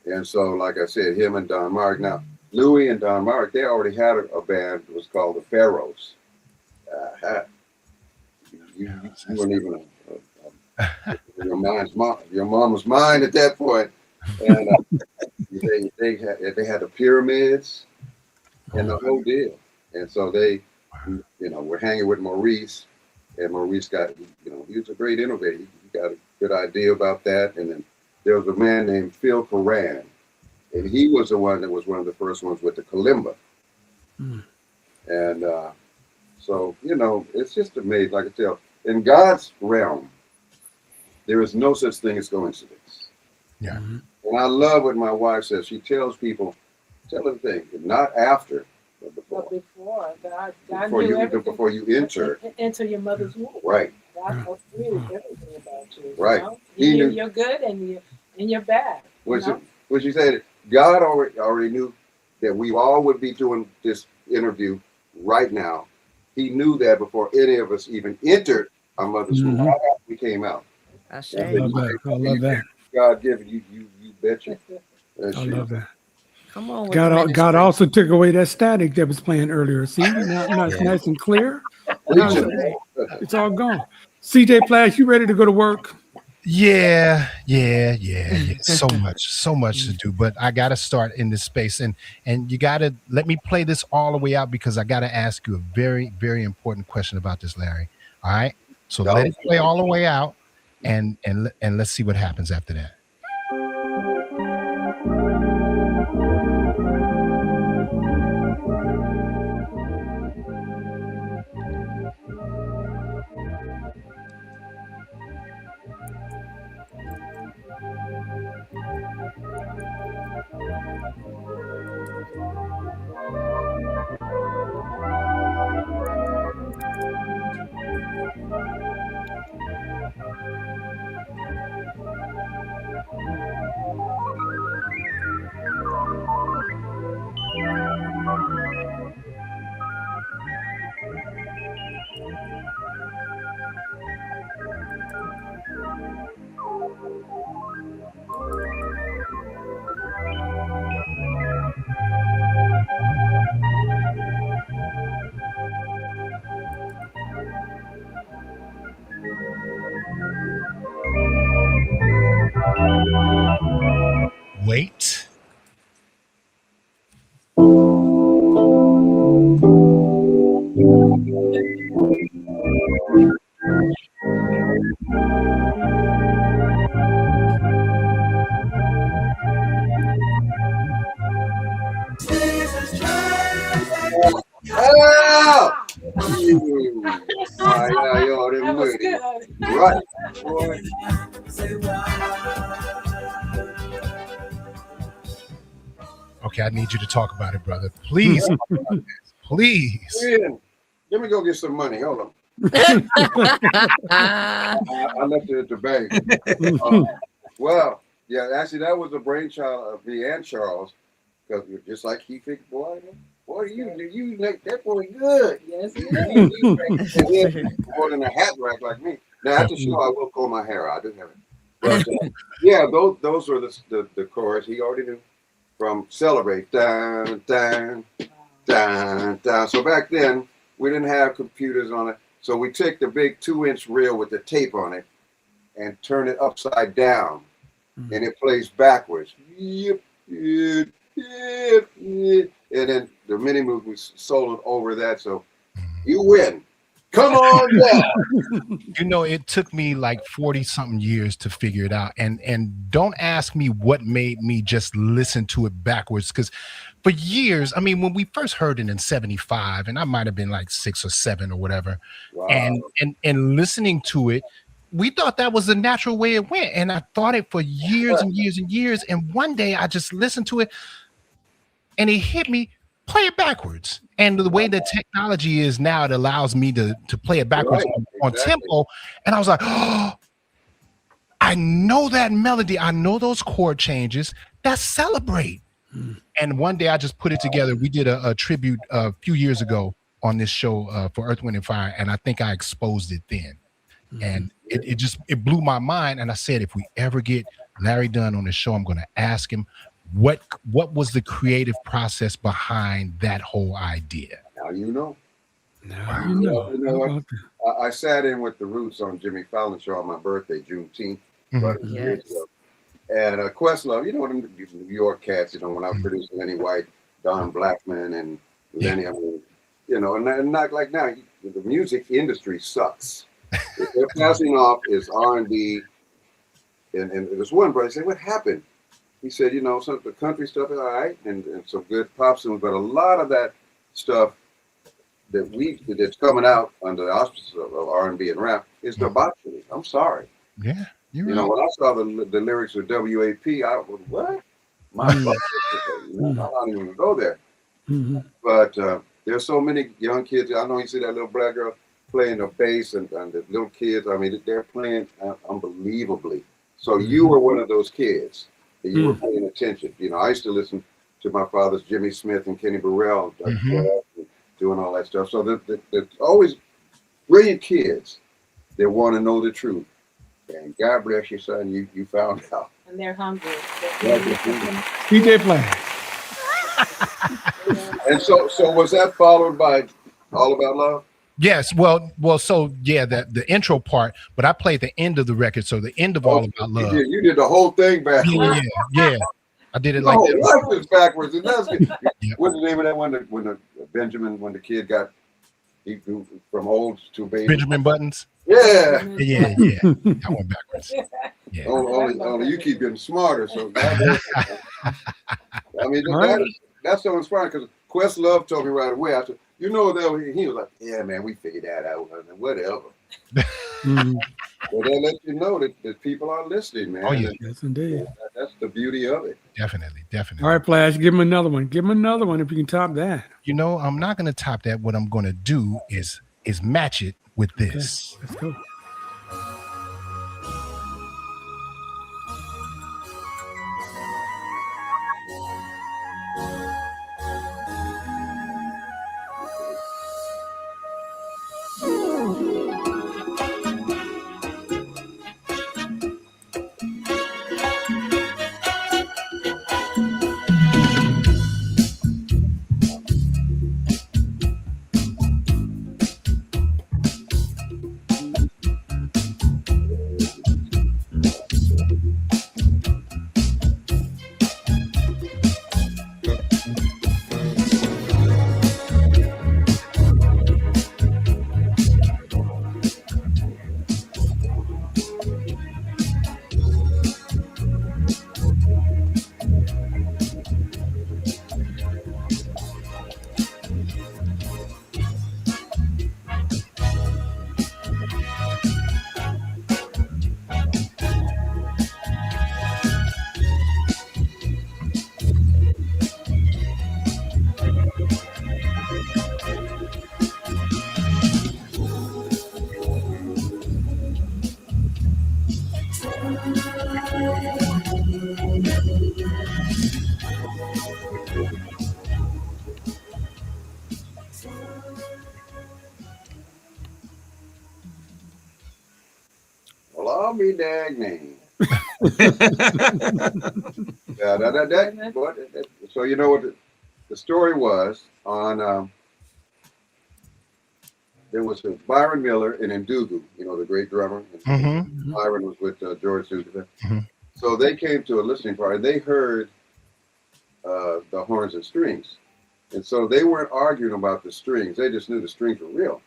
And so, like I said, him and Don Mark. Now, Louis and Don Mark, they already had a band that was called the Pharaohs. You weren't even your mama's mind at that point. And they had the pyramids and the whole deal. And so they, were hanging with Maurice, and Maurice got, he was a great innovator. He got a good idea about that. And then there was a man named Phil Coran, and he was the one that was one of the first ones with the kalimba. And so, it's just amazing. Like I tell, in God's realm, there is no such thing as coincidence. Yeah. And I love what my wife says. She tells people, tell them things, not after, but before. But before, God Before you enter. Enter your mother's womb. Right. God knows really everything about you. Right. He He knew knew- you're good and you're bad. What she said, God already knew that we all would be doing this interview right now. He knew that before any of us even entered our mother's womb. Right after we came out. I love that. God given you betcha. I love that. Come on. with God the ministry. also took away that static that was playing earlier. See, now it's nice and clear. Now it's all gone. CJ Flash, you ready to go to work? Yeah. So much to do, but I got to start in this space, and you got to let me play this all the way out, because I got to ask you a very, very important question about this, Larry. All right. So let it play all the way out, and let's see what happens after that. Wait. Help! Ay, yo, them That was waiting. good. Right. Boy. Okay, I need you to talk about it, brother. Please. Talk about it. Please. Ian, let me go get some money. Hold on. I left it at the bank. Well, yeah, actually, that was the brainchild of me and Charles, because you're just like he thinks, boy, you make that boy good. Yes, he And more than a hat rack like me. Now, after the show, I will comb my hair out. I do have it. But, yeah, those were the chorus he already knew from Celebrate. Dun, dun, dun, dun. So back then, we didn't have computers on it. So we take the big 2-inch reel with the tape on it and turn it upside down. And it plays backwards. Yep, yep, yep, yep. And then the mini move was soloed over that. So you win. Come on down. You know, it took me like 40 something years to figure it out. And don't ask me what made me just listen to it backwards. Because for years, I mean, when we first heard it in 75, and I might have been like 6 or 7 or whatever, Wow. and listening to it, we thought that was the natural way it went. And I thought it for years and years and years. And one day I just listened to it and it hit me, play it backwards. And the way that technology is now, it allows me to play it backwards on tempo. And I was like, oh, I know that melody. I know those chord changes. That's Celebrate. And one day I just put it together. We did a tribute a few years ago on this show for Earth, Wind and Fire. And I think I exposed it then. And it blew my mind. And I said, if we ever get Larry Dunn on the show, I'm going to ask him what was the creative process behind that whole idea. Now you know. Now you know. You know what? I sat in with the Roots on Jimmy Fallon's show on my birthday, Juneteenth. Yes. And Questlove, you know, them New York cats, you know, when I was producing Lenny White, Don Blackman, and Lenny, I mean, you know, and not like now, the music industry sucks. If they're passing off is R&B, and there's one brother said, what happened? He said, you know, some of the country stuff is all right, and some good pop songs, but a lot of that stuff that's coming out under the auspices of R&B and rap is debauchery. I'm sorry. Yeah. You know, when I saw the lyrics of WAP, I was, what? My fuck, I'm not even gonna go there. But there's so many young kids. I know you see that little black girl playing the bass, and the little kids, I mean, they're playing unbelievably. So you were one of those kids that you were paying attention. You know, I used to listen to my father's Jimmy Smith and Kenny Burrell doing all that stuff. So there's always brilliant kids that want to know the truth. And God bless you, son. You found out. And they're hungry. DJ Flash. And so was that followed by All About Love? Yes. Well. So yeah, the intro part, but I played the end of the record. So the end of All About Love. You did the whole thing backwards. Yeah. I did it like that. that. Life is backwards. And that's good. What's the name of that one? When the kid got from old to baby. Benjamin Buttons. Yeah. That went backwards. Yeah. Only you keep getting smarter. So I mean, that's so inspiring because Questlove told me right away. I said, you know, that he was like, yeah, man, we figured that out. Whatever. But they let you know that people are listening, man. Oh, yeah. Yes, indeed. That's the beauty of it. Definitely. All right, Flash, give him another one. Give him another one if you can top that. You know, I'm not going to top that. What I'm going to do is match it with this. Let's go. Well, I'll be dang name. So you know what the story was on. There was a Byron Miller and Ndugu, you know, the great drummer. Mm-hmm. Byron was with George Duke. Mhm. So they came to a listening party. They heard the horns and strings. And so they weren't arguing about the strings. They just knew the strings were real.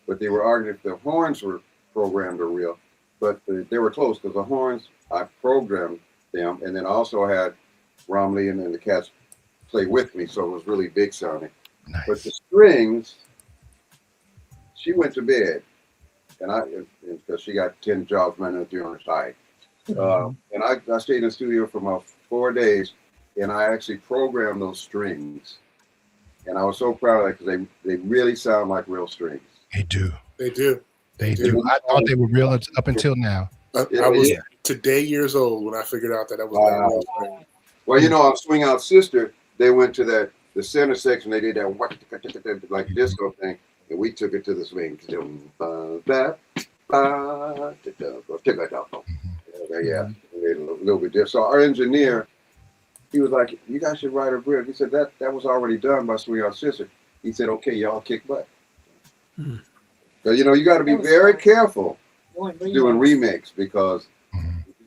But they were arguing if the horns were programmed or real. But they were close because the horns, I programmed them. And then also had Romley and then the cats play with me. So it was really big sounding. Nice. But the strings, she went to bed. And because she got 10 jobs running through on her side. And I stayed in the studio for about 4 days. And I actually programmed those strings. And I was so proud of that because they really sound like real strings. They do. They do. They do. I thought they were real up until now. I was today years old when I figured out that was Wow. real string. Well, you know, on Swing Out Sister, they went to the center section. They did that like disco thing, and we took it to the swing. Yeah, we made a little bit different. So our engineer, he was like, "You guys should write a bridge." He said that was already done by Swing Out Sister. He said, "Okay, y'all kick butt." So you know, you got to be very careful doing remakes because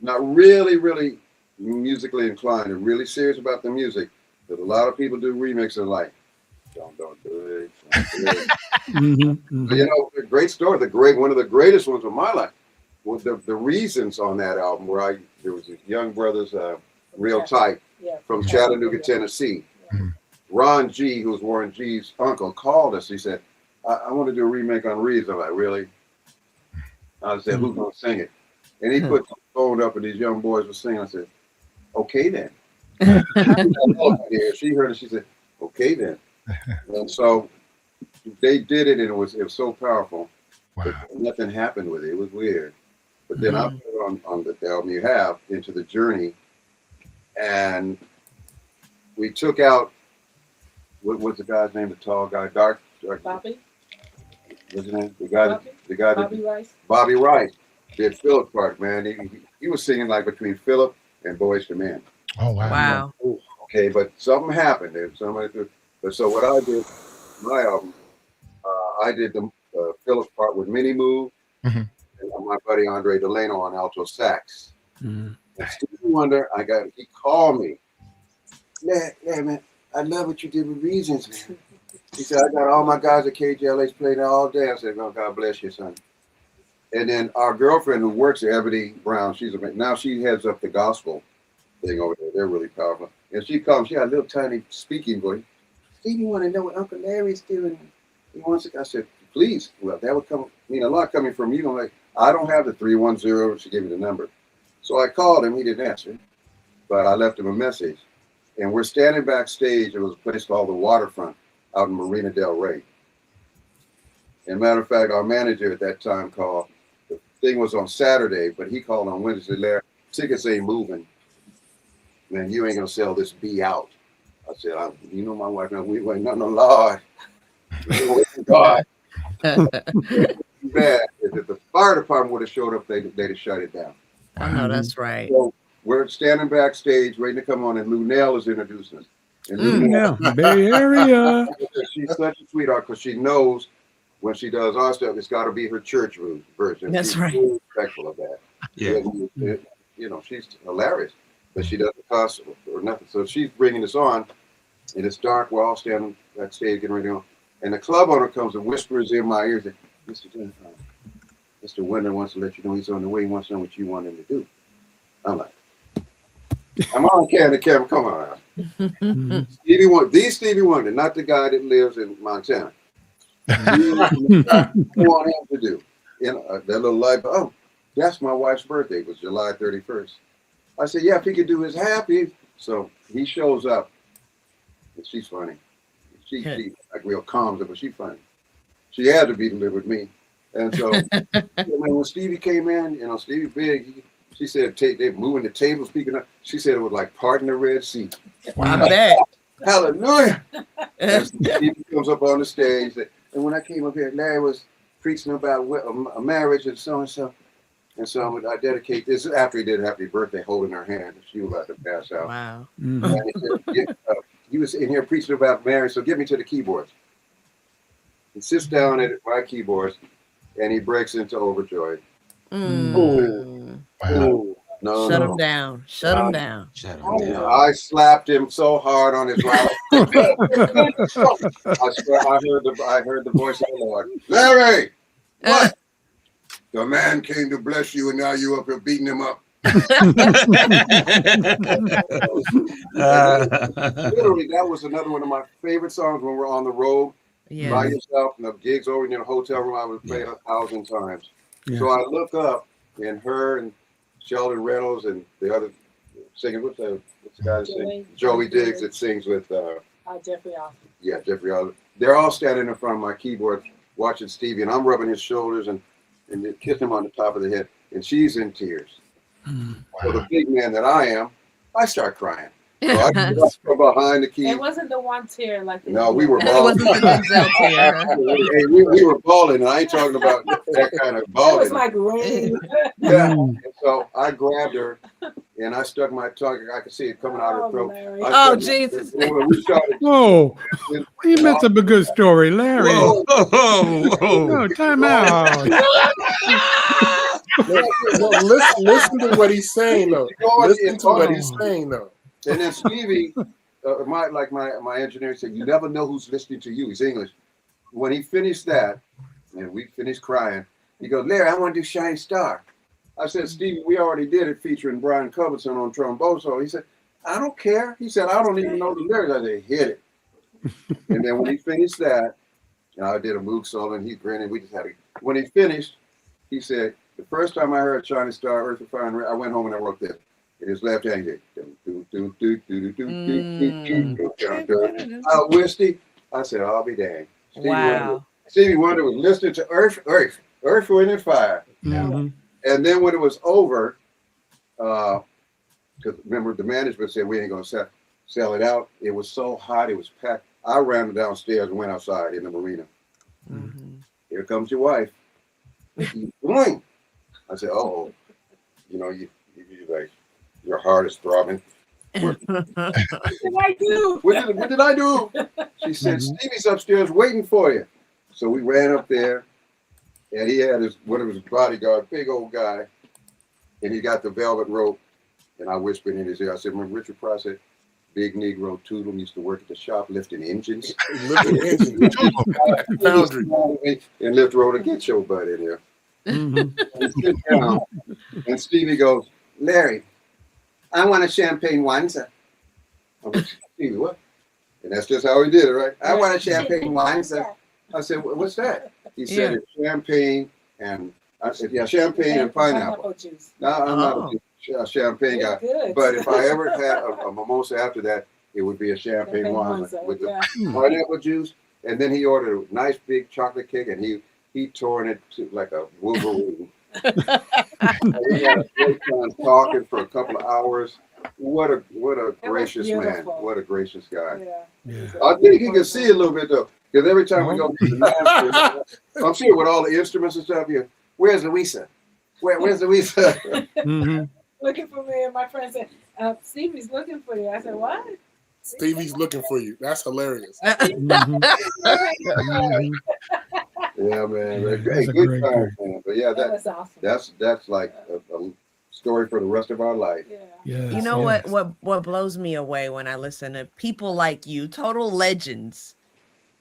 not really musically inclined and really serious about the music. But a lot of people do remixes and like, don't do it. Don't do it. But, you know, the great story, one of the greatest ones of my life was the reasons on that album where there was these young brothers, real tight from Chattanooga, Tennessee. Ron G, who was Warren G's uncle, called us. He said, I want to do a remake on Reeds. I'm like, really? I said, who's going to sing it? And he put the phone up and these young boys were singing. I said, okay then. She heard it. She said, okay then. And so they did it and it was so powerful. Wow. But nothing happened with it. It was weird. But then I put it on the album you have, Into the Journey. And we took out, what was the guy's name? The tall guy, dark. Bobby? What's his name? The guy Bobby Rice? Bobby Rice did Philip's part, man. He was singing like between Philip and Boyz II Men. Oh wow. Wow. Okay, but something happened. But so what I did, my album, I did the Philip's part with Minnie Moo and my buddy Andre Delano on alto sax. And Stevie Wonder, he called me. Man, I love what you did with Reasons, man. He said, I got all my guys at KJLH playing all day. I said, oh, God bless you, son. And then our girlfriend who works at Ebony Brown, now she heads up the gospel thing over there. They're really powerful. And she comes, she had a little tiny speaking voice. Stevie want to know what Uncle Larry's doing. He wants to, I said, please. Well, that would mean a lot coming from you. I'm like, I don't have the 310. She gave me the number. So I called him. He didn't answer. But I left him a message. And we're standing backstage. It was a place called the Waterfront out in Marina Del Rey. And matter of fact, our manager at that time called. The thing was on Saturday, but he called on Wednesday. Larry, tickets ain't moving. Man, you ain't gonna sell this B out. I said, you know my wife, no, we wait, no, Lord. God. Bad. If the fire department would have showed up, they'd have shut it down. I know that's right. So we're standing backstage, waiting to come on, and Lunell is introducing us. And Lunell, Bay Area. She's such a sweetheart because she knows when she does our stuff, it's got to be her church version. That's she's right. so respectful of that. Yeah. You know, she's hilarious, but she doesn't cost or nothing. So she's bringing us on, and it's dark. We're all standing backstage getting ready on. And the club owner comes and whispers in my ear, says, Mr. Winter wants to let you know he's on the way. He wants to know what you want him to do. I'm like, I'm on the camera. Come on. Stevie Wonder, not the guy that lives in Montana. What want him to do? That little light, oh, that's my wife's birthday. It was July 31st. I said, yeah, if he could do his happy. So he shows up. And she's funny. She like real calm, but she's funny. She had to be delivered with me. And so when Stevie came in, Stevie big, She said they moving the table, speaking up. She said it was like parting the Red Sea. I bet. Hallelujah. And Stevie comes up on the stage. And when I came up here, Larry was preaching about a marriage and so and so. And so I dedicate this after he did Happy Birthday, holding her hand. She was about to pass out. Wow. Mhm. And he said, he was in here preaching about marriage, so get me to the keyboards. He sits down at my keyboards, and he breaks into overjoyed. Mm. Wow. No, Shut no. him down. Shut him down. Shut him down. I slapped him so hard on his right. I heard the voice of the Lord. Larry, what? The man came to bless you, and now you up here beating him up. Literally, that was another one of my favorite songs when we're on the road by Yeah. yourself, and the gigs over in the hotel room. I would play it 1,000 times. Yeah. So I look up, and her and Sheldon Reynolds and the other singers. What's the guy that sings? Joey Diggs that sings with. Jeffrey Austin. Yeah, Jeffrey Austin. They're all standing in front of my keyboard watching Stevie, and I'm rubbing his shoulders and kissing him on the top of the head, and she's in tears. So the big man that I am, I start crying. So I get up from behind the key. It wasn't the one tear like. No, we were It balling. wasn't the Denzel tear. Hey, we were balling, and I ain't talking about that kind of It balling. was like rain. Yeah. And so I grabbed her, and I stuck my tongue. I could see it coming out of her throat. Larry. Oh, Jesus. We started. Whoa, you messed up a good story, Larry. Whoa, whoa, whoa. No, time out. No, listen to what he's saying though. Listen to what he's saying though. And then Stevie, my engineer said, you never know who's listening to you. He's English. When he finished that, and we finished crying, he goes, Larry, I want to do Shining Star. I said, Stevie, we already did it featuring Brian Culbertson on trombone. So he said, I don't care. He said, I don't even know the lyrics. I said, hit it. And then when he finished that, I did a Moog solo, and he grinned, and we just had it. When he finished, he said, the first time I heard Shining Star, Earth, and Fire, and Rain, I went home and I wrote this. In his left hand, Wisty. I said, I'll be dang. Stevie Wonder was listening to Earth, Wind, and Fire. Mhm. And then when it was over, because remember the management said we ain't gonna sell it out. It was so hot, it was packed. I ran downstairs and went outside in the marina. Mhm. Here comes your wife. What you doing? I said, oh, you like your heart is throbbing. What did I do? What did I do? She said, Stevie's upstairs waiting for you. So we ran up there, and he had one of his bodyguards, big old guy, and he got the velvet rope, and I whispered in his ear. I said, remember Richard Price said, big Negro Toodlum used to work at the shop lifting engines. Lifting engines. Foundry. And lift road to get your butt in here. Mhm. And sit down, and Stevie goes, Larry, I want a champagne wine, sir. I'm like, Stevie, what? And that's just how he did it, right? I want a champagne wine, sir. I said, what's that? He said, it's champagne, and I said, yeah, champagne and pineapple. Juice. No, I'm not a champagne guy. Good. But if I ever had a mimosa after that, it would be a champagne wine with the pineapple juice. And then he ordered a nice big chocolate cake, and he tore it to like a Wolverine. We had a great time talking for a couple of hours. What a gracious man. What a gracious guy. Yeah. I think he can see a little bit though, because every time we go to the master, I'm sure with all the instruments and stuff here, where's Louisa? Where's Louisa? Mhm. Looking for me, and my friend said, Stevie's looking for you. I said, what? Stevie's looking for you. That's hilarious. Mhm. Mhm. Yeah, man. Hey, That's a good great time, thing. man. But yeah, That was awesome. that's like a story for the rest of our life. Yeah. Yes, You know yes. what blows me away when I listen to people like you, total legends,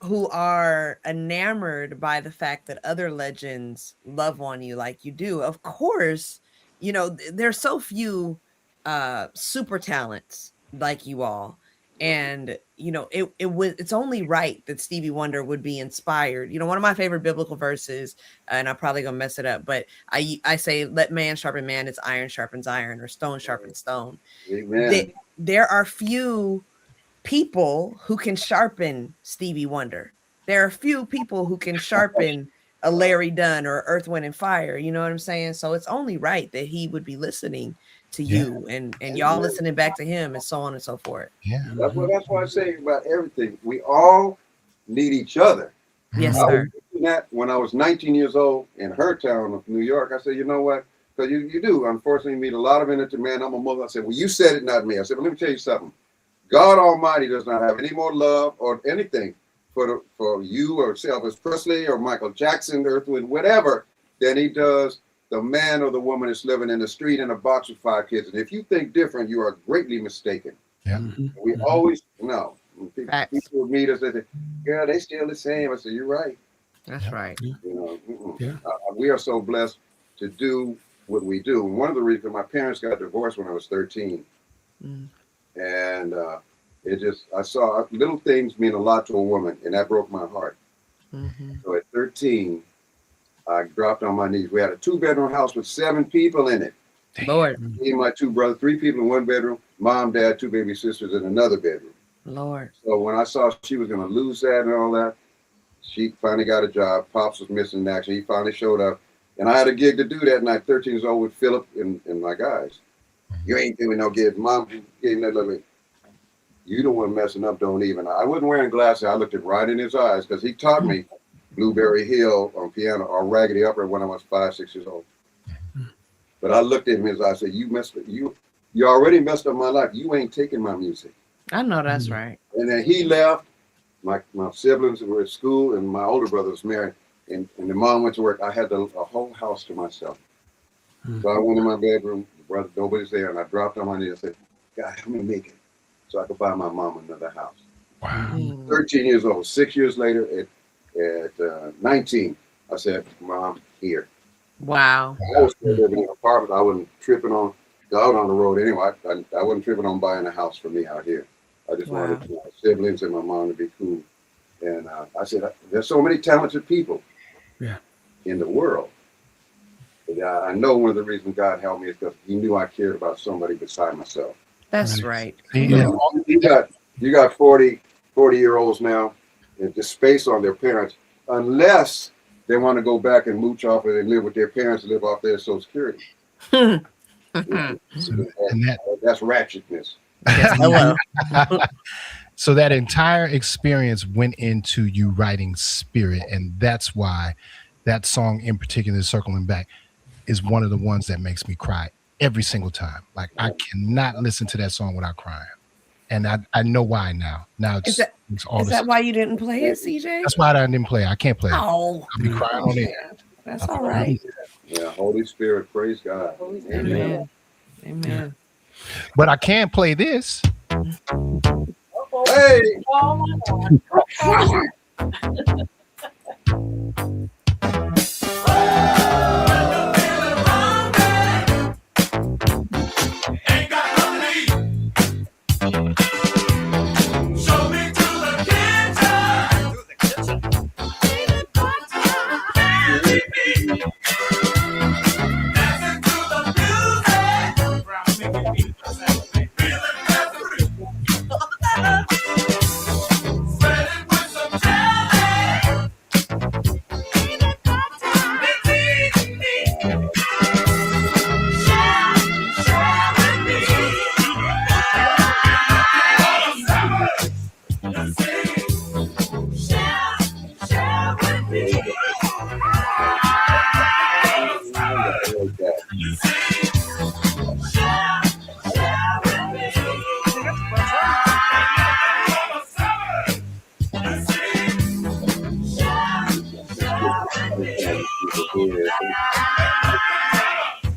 who are enamored by the fact that other legends love on you like you do. Of course, there's so few super talents like you all. And it's only right that Stevie Wonder would be inspired. One of my favorite biblical verses, and I'm probably gonna mess it up, but I say, "Let man sharpen man; it's iron sharpens iron, or stone sharpens stone." Amen. There are few people who can sharpen Stevie Wonder. There are few people who can sharpen a Larry Dunn or Earth, Wind and Fire. You know what I'm saying? So it's only right that he would be listening to you and y'all listening back to him and so on and so forth. Yeah. That's why I say about everything. We all need each other. Yes, I sir. was doing that when I was 19 years old in her town of New York. I said, you know what? Because you do, unfortunately, meet a lot of innocent men. I'm a mother. I said, well, you said it, not me. I said, well, let me tell you something. God Almighty does not have any more love or anything for you or Elvis Presley or Michael Jackson, Earth, Wind, whatever, than he does the man or the woman that's living in the street in a box with 5 kids. And if you think different, you are greatly mistaken. Yeah. We always know. Facts. People meet us and say, yeah, they still the same. I said, you're right. That's right. You know, we are so blessed to do what we do. And one of the reasons my parents got divorced when I was 13. And I saw little things mean a lot to a woman, and that broke my heart. So at 13, I dropped on my knees. We had a 2-bedroom house with 7 people in it. Lord. Me and my 2 brothers, 3 people in 1 bedroom, mom, dad, 2 baby sisters in another bedroom. Lord. So when I saw she was going to lose that and all that, she finally got a job. Pops was missing in action. He finally showed up. And I had a gig to do that night, 13 years old, with Philip and my guys. You ain't doing no gigs. Mom gave me that little bit. You the one messing up, don't even. I wasn't wearing glasses. I looked it right in his eyes because he taught me Blueberry Hill on piano or Raggedy Upper when I was 5, 6 years old. But I looked at him in his eyes and said, you already messed up my life. You ain't taking my music. I know that's right. And then he left. My siblings were at school, and my older brother was married. And the mom went to work. I had a whole house to myself. So I went in my bedroom. The brother, nobody's there, and I dropped on my knee and said, God, help me make it so I could buy my mom another house. Wow. 13 years old. 6 years later, at 19, I said, Mom, here. Wow. I was still living in an apartment. I wasn't tripping on out on the road anyway. I wasn't tripping on buying a house for me out here. I just wanted my siblings and my mom to be cool. And I said, there's so many talented people in the world. But I know one of the reasons God helped me is because he knew I cared about somebody beside myself. That's right. You got 40-year-olds now and just space on their parents, unless they want to go back and mooch off it and live with their parents and live off their Social Security. And that's ratchetness. Hello. So that entire experience went into you writing Spirit, and that's why that song in particular, Circling Back, is one of the ones that makes me cry every single time. Like I cannot listen to that song without crying, and I know why now. Now it's is that why you didn't play it, CJ? That's why I didn't play it. I can't play it. Oh, I'll be crying on it. That's all right. Yeah, Holy Spirit, praise God. Amen. Amen. But I can play this. Hey! Oh my God.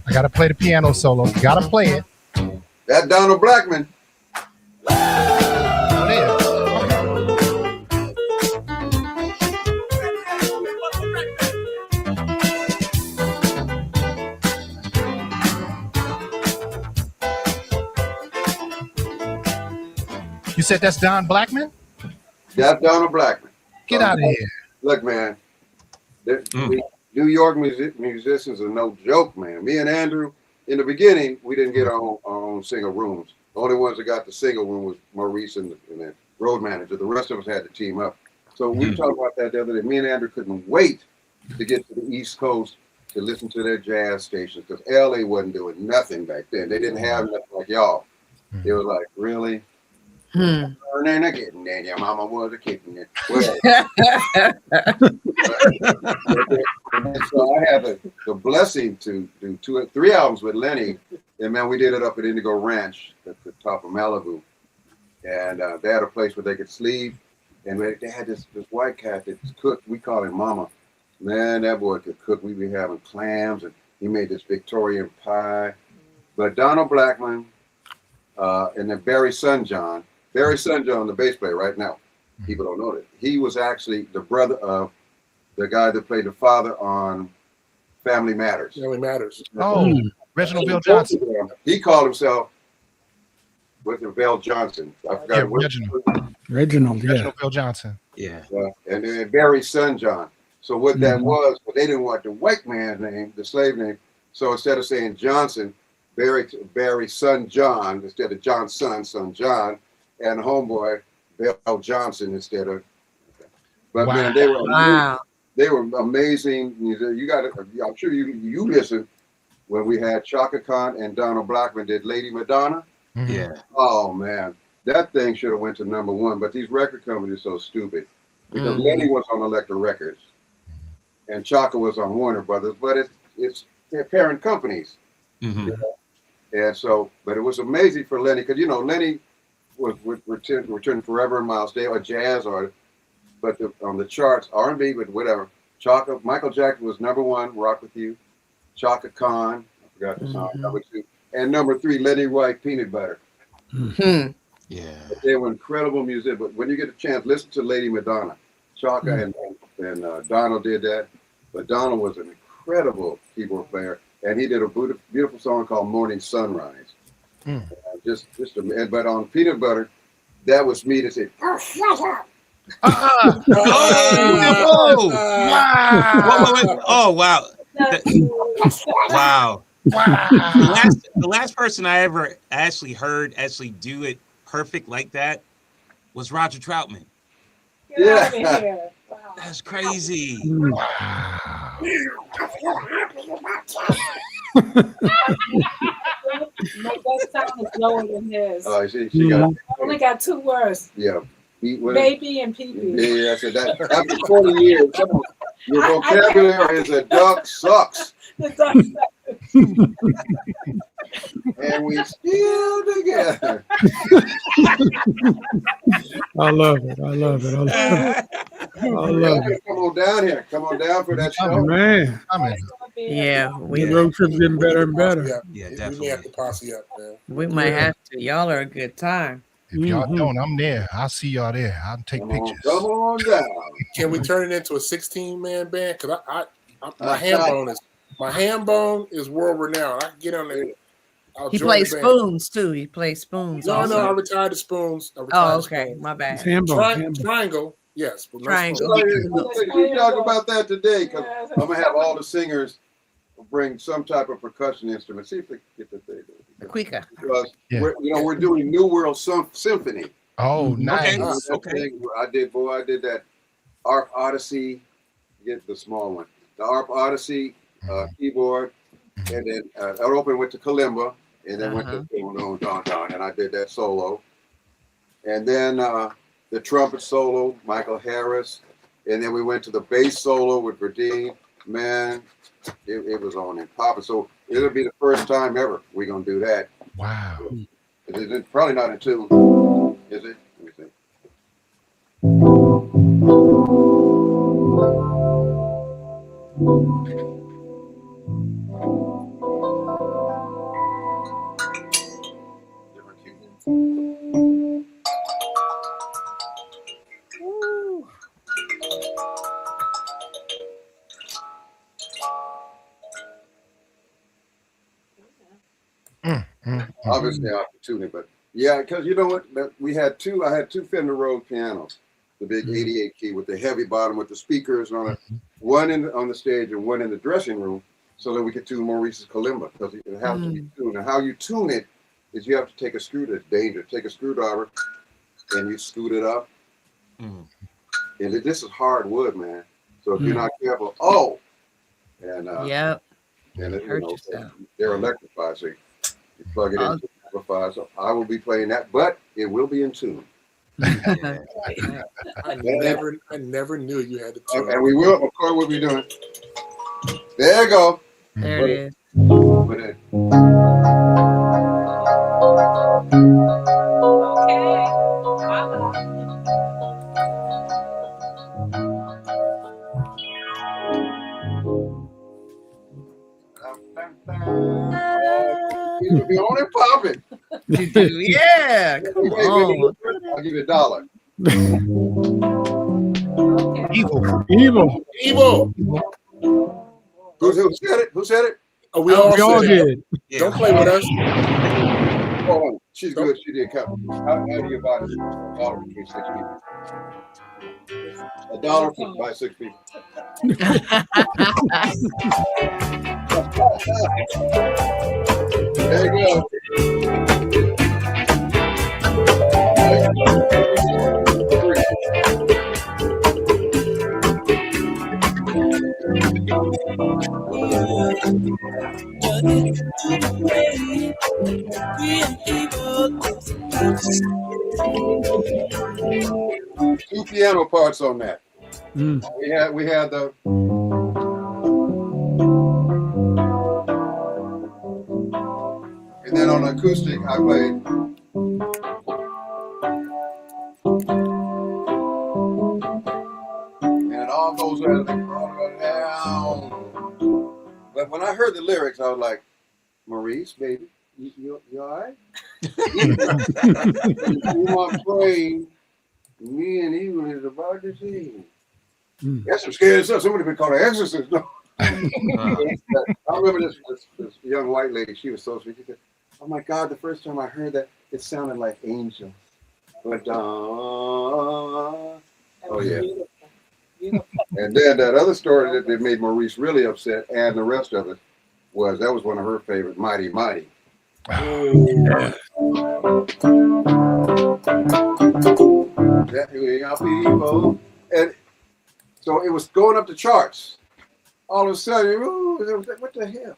I gotta play the piano solo. Gotta play it. That Donald Blackman. Oh, there. You said that's Don Blackman? That's Donald Blackman. Get out of here. Look, man. New York musicians are no joke, man. Me and Andrew, in the beginning, we didn't get our own single rooms. The only ones that got the single room was Maurice and the road manager. The rest of us had to team up. So we talked about that the other day. Me and Andrew couldn't wait to get to the East Coast to listen to their jazz stations, because LA wasn't doing nothing back then. They didn't have nothing like y'all. They were like, really? And again, then your mama was a kitten. Well, so I had the blessing to do 3 albums with Lenny, and man, we did it up at Indigo Ranch at the top of Malibu, and they had a place where they could sleep, and they had this white cat that cooked. We call him Mama. Man, that boy could cook. We be having clams, and he made this Victorian pie. But Donald Blackman and then Barry Sunjohn, the bass player right now, people don't know that. He was actually the brother of the guy that played the father on Family Matters. Family Matters. Oh, Reginald Bill Johnson. He called himself, what's it, Bill Johnson? I forgot. Yeah, what- Reginald, yeah. Reginald Bill Johnson. Yeah. And then Barry Sunjohn. So what that was, but they didn't want the white man's name, the slave name. So instead of saying Johnson, Barry Son John, instead of John Son John, and homeboy Bill Johnson instead of. But man, they were amazing. You got it. I'm sure you listened when we had Chaka Khan and Donald Blackman did Lady Madonna. Yeah. Oh man, that thing should have went to #1. But these record companies are so stupid, because Lenny was on Elektra Records, and Chaka was on Warner Brothers. But it's their parent companies. Mm-hmm. You know? And so, but it was amazing for Lenny, because Lenny was returning Forever and Miles Day, or jazz artist, but on the charts, R&B, but whatever. Chaka, Michael Jackson was #1, Rock With You. Chaka Khan, I forgot the song, #2, and #3, Lenny White, Peanut Butter. Yeah. But they were incredible music. But when you get a chance, listen to Lady Madonna. Chaka and Donald did that, but Donald was an incredible keyboard player. And he did a beautiful song called Morning Sunrise. But on Peanut Butter, that was me to say, oh, shut up. Oh, wow. Wow. The last person I ever actually heard do it perfect like that was Roger Troutman. Get out of here. Wow. That's crazy. Wow. My best time is lower than his. Oh, she got. I only got 2 words. Yeah. Baby and pee-pee. Yeah, I said that. After 40 years, come on. Your vocabulary is a duck sucks. The duck And we still together. I love it. I love it. I love it. Come on down here. Come on down for that show. Oh, man. Yeah, The road trip's getting better and better. Yeah, We definitely. may have to posse up, man. we might have to. Y'all are a good time. If y'all don't, I'm there. I'll see y'all there. I'll take pictures. Come on down. Can we turn it into a 16-man band? Because my ham bone is world renowned. I can get on there. He plays spoons too. He plays spoons. No, also. I retired the spoons. Oh, okay. My bad. Triangle, yes. But no Triangle. We talk about that today, because I'm gonna have all the singers bring some type of percussion instrument. See if they get the thing. The Cuica. Because we're doing New World Symphony. Oh, nice. Okay. I did that ARP Odyssey. Get the small one. The ARP Odyssey keyboard, and then I went to Kalimba, and then went to Don, and I did that solo. And then the trumpet solo, Michael Harris, and then we went to the bass solo with Verdine. Man, it was on and popping. So it'll be the first time ever we're gonna do that. Wow. It's probably not in tune, is it? Let me see. Different key. Obviously opportunity, but yeah, because you know what, I had two Fender Rhodes pianos, the big 88 key with the heavy bottom with the speakers on it, one on the stage and one in the dressing room, so that we could tune Maurice's kalimba, because it has to be tuned. And how you tune it is you have to take a screwdriver. Take a screwdriver and you scoot it up. And this is hard wood, man. So if you're not careful, and Yep. and it, Hurt yourself. they're electrified, so you plug it into the amplifier. So I will be playing that, but it will be in tune. I never knew you had to tune. And we will, of course, we'll be doing. There you go. There it is. Put it. You'll be on and popping. Yeah, come on. I'll give you $1. Evil. Who said it? Who said it? Oh, we all said it. did. Yeah. Don't play with us. Hold on. She's good. She did come. How do you buy this? $1 between 6 people. $1 by 6 people. There you go. 2 piano parts on that. We had the and then on acoustic I played and it all goes down. But when I heard the lyrics, I was like, Maurice, baby, you all right? You want praying, me and Evan is about to see. That's some scary stuff. Somebody been called an exorcist. No. I remember this young white lady. She was so sweet. She said, "Oh my God!" The first time I heard that, it sounded like angels. But oh yeah. And then that other story that made Maurice really upset, and the rest of it was one of her favorites, "Mighty Mighty." That we are people, and so it was going up the charts. All of a sudden, what the hell?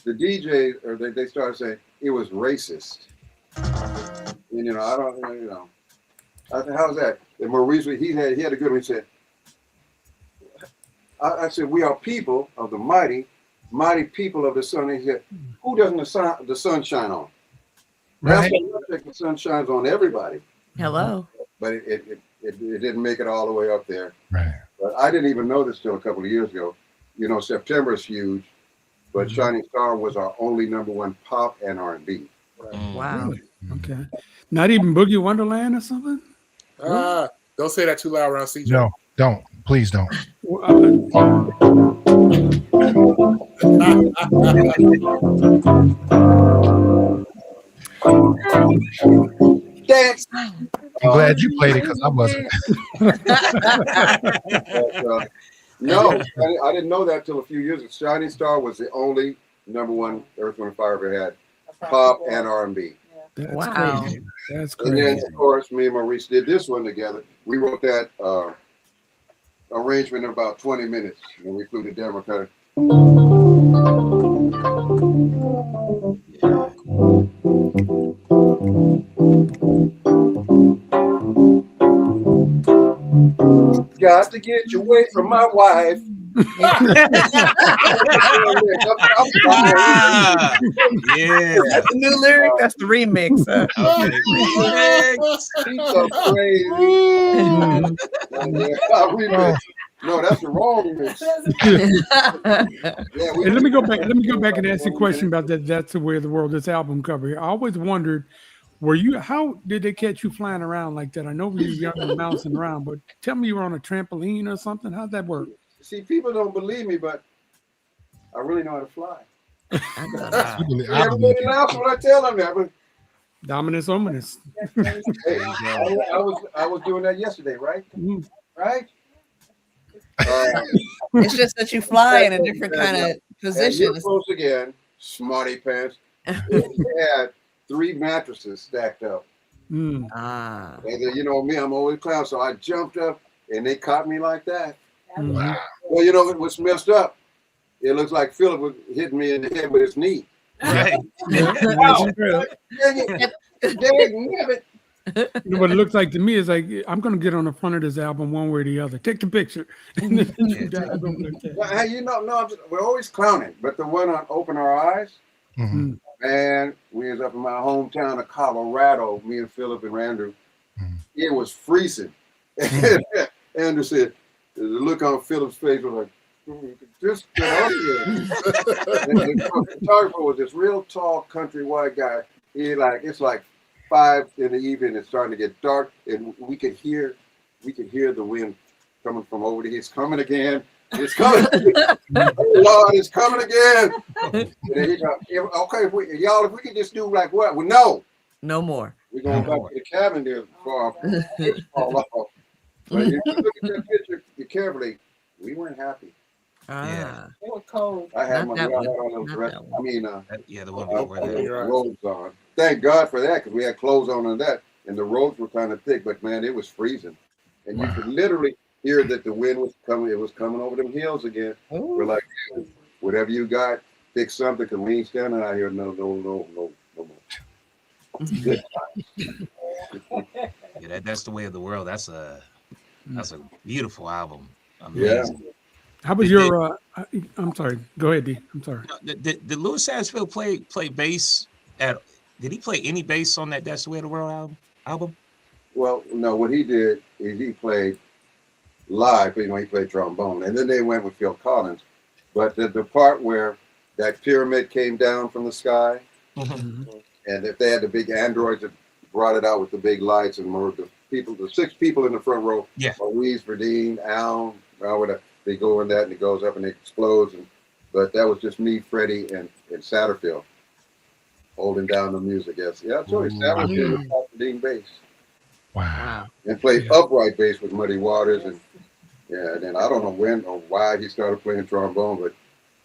The DJ, or they started saying it was racist. And I don't, I said, how's that? And Maurice, he had a good one. He said, I said, we are people of the mighty people of the sun. And he said, who doesn't the sun shine on? Right. That's the sun shines on everybody. Hello. But it didn't make it all the way up there. Right. But I didn't even know this till a couple of years ago. September is huge, but Shining Star was our only #1 pop and R&B. Wow. Really? Okay. Not even Boogie Wonderland or something? Don't say that too loud around CJ. No, don't. Please don't. Dance. I'm glad you played it because I wasn't. No, I didn't know that till a few years ago. Shining Star was the only #1 Earth, Wind, Fire ever had, pop and R&B. That's Wow. crazy. That's And crazy. then, of course, me and Maurice did this one together. We wrote that arrangement in about 20 minutes, and we flew to Denver. Got to get you away from my wife. Yeah. That's the new lyric. That's the remix. She's so crazy. Remix. No, that's the wrong mix. Yeah, Hey, let me go back. Let me go back and ask you a question about that. That's the Way of the World. This album cover here. I always wondered, how did they catch you flying around like that? I know we were young and bouncing around, but tell me you were on a trampoline or something. How'd that work? See, people don't believe me, but I really know how to fly. I Everybody laughs when I tell them that. But Dominus ominous. hey, I was doing that yesterday, right? Right? It's just that you fly in a different kind of position. You're close again, smarty pants. We had 3 mattresses stacked up. Ah. And then, me, I'm always clown, so I jumped up and they caught me like that. Wow. Well, you know what's messed up? It looks like Philip was hitting me in the head with his knee. Right. Wow. Dang it. Dang it. You know what it looks like to me is like I'm gonna get on the front of this album one way or the other. Take the picture. And then you guys over there. Well, hey, you know, no, we're always clowning, but the one on Open Our Eyes, Mhm. man, we was up in my hometown of Colorado, me and Philip and Andrew. It was freezing. Andrew said, the look on Philip's face was like, just get up here. And the photographer was this real tall country white guy. It's like 5 in the evening. It's starting to get dark, and we could hear the wind coming from over there. It's coming again. It's coming. Oh, Lord, it's coming again. And then he go, okay, if we could just do like what? Well, no. No more. We're going back to the cabin there before our fall off. But if you look at that picture carefully, we weren't happy. Yeah. It was cold. I had Not my that one. on Not dress. that one. I mean, Yeah, the one before that. robes on. Thank God for that, because we had clothes on and that, and the robes were kind of thick. But man, it was freezing, and you could literally hear that the wind was coming. It was coming over them hills again. We're like, whatever you got, fix something, because we ain't standing out here. No more. Good. Yeah, that's the way of the world. That's a beautiful album. Amazing. How was your? I'm sorry. Go ahead, D. I'm sorry. Did Louis Satterfield play bass at? Did he play any bass on that That's the Way of the World album? Well, no. What he did is he played live. You know, he played trombone, and then they went with Phil Collins. But the part where that pyramid came down from the sky, and if they had the big androids that brought it out with the big lights, and the 6 people in the front row, Louise, Verdine, Al, whatever, they go in that, and it goes up and it explodes. But that was just me, Freddie, and Satterfield holding down the music. Yes, yeah, that's right. Satterfield was Dean bass. Wow. And played upright bass with Muddy Waters, and and then I don't know when or why he started playing trombone, but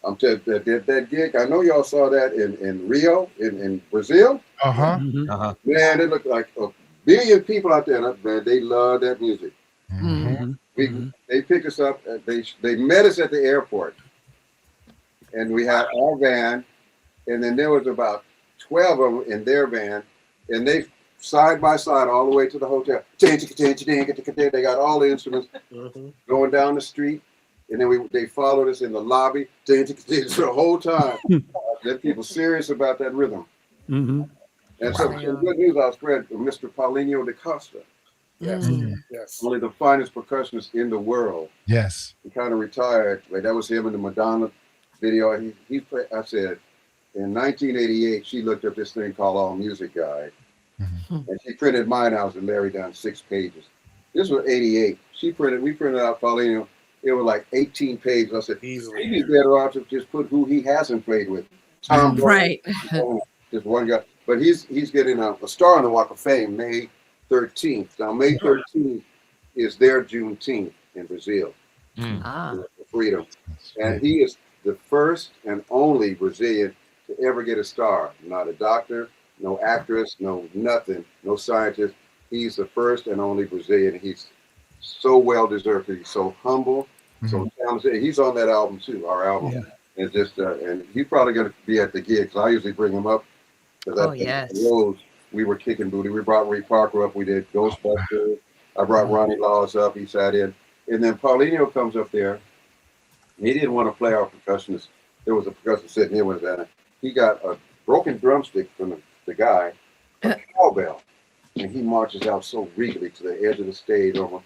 I'm telling you, that gig, I know y'all saw that in Rio, in Brazil. Man, it looked like a billion people out there. Man, they love that music. They picked us up. They met us at the airport, and we had our van, and then there was about 12 of them in their van, and they side by side all the way to the hotel. They got all the instruments going down the street. And then they followed us in the lobby the whole time. That people serious about that rhythm. And so good news, I was friends with Mr. Paulinho da Costa. Yes. Yes. Only the finest percussionist in the world. Yes. He kind of retired. Like that was him in the Madonna video. He played, I said, in 1988, she looked up this thing called All Music Guide. And she printed mine out and Larry down 6 pages. This was 88. We printed out Paulinho. It was like 18 pages. I said, he'd be better off to just put who he hasn't played with. Tom Right. Just one guy. But he's getting a star on the Walk of Fame May 13th. Now, May 13th is their Juneteenth in Brazil. For freedom. And he is the first and only Brazilian to ever get a star. Not a doctor, no actress, no nothing, no scientist. He's the first and only Brazilian. He's so well deserved. He's so humble, so talented. He's on that album too, our album. And just and he's probably going to be at the gigs. I usually bring him up because we were kicking booty. We brought Ray Parker up. We did Ghostbusters. I brought Ronnie Laws up. He sat in, and then Paulinho comes up there. He didn't want to play our percussionist. There was a percussionist sitting here with that. He got a broken drumstick from the guy, a cowbell, and he marches out so regally to the edge of the stage over.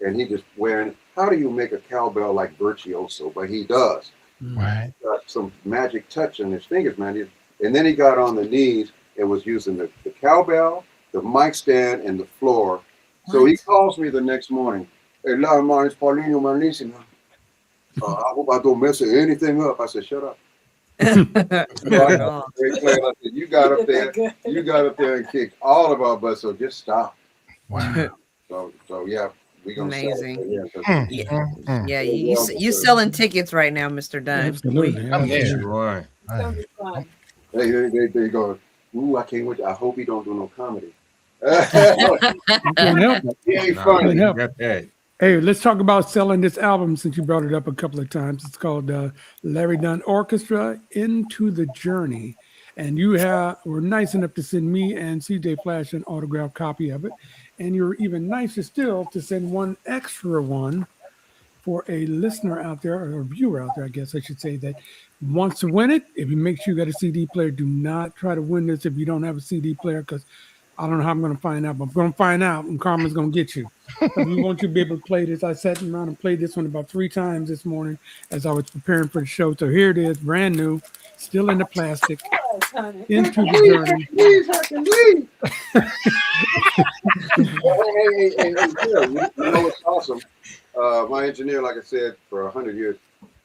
And he just wearing, how do you make a cowbell like virtuoso? But he does. Right. Got some magic touch in his fingers, man. And then he got on the knees and was using the cowbell, the mic stand, and the floor. So he calls me the next morning. Hey, my name's Paulinho Marnisi. I hope I don't mess anything up. I said, shut up. I said, you got up there and kicked all of our butts, so just stop. Wow. So yeah. Amazing. Yeah, you selling tickets right now, Mr. Dunn. Absolutely. I'm there. Sure. They go, ooh, I can't wait. I hope he don't do no comedy. You can't help it. He ain't funny. Can't help it. Hey, let's talk about selling this album since you brought it up a couple of times. It's called Larry Dunn Orchestra Into the Journey. And you were nice enough to send me and CJ Flash an autographed copy of it. And you're even nicer still to send one extra one for a listener out there, or a viewer out there, I guess I should say, that wants to win it. If you make sure you got a CD player, do not try to win this if you don't have a CD player, because I don't know how I'm going to find out, but I'm going to find out, and Karma's going to get you. But we want you to be able to play this. I sat around and played this one about 3 times this morning as I was preparing for the show. So here it is, brand new, still in the plastic, Into the Journey. Please, I can leave. Hey, you know what's awesome? My engineer, like I said, for 100 years,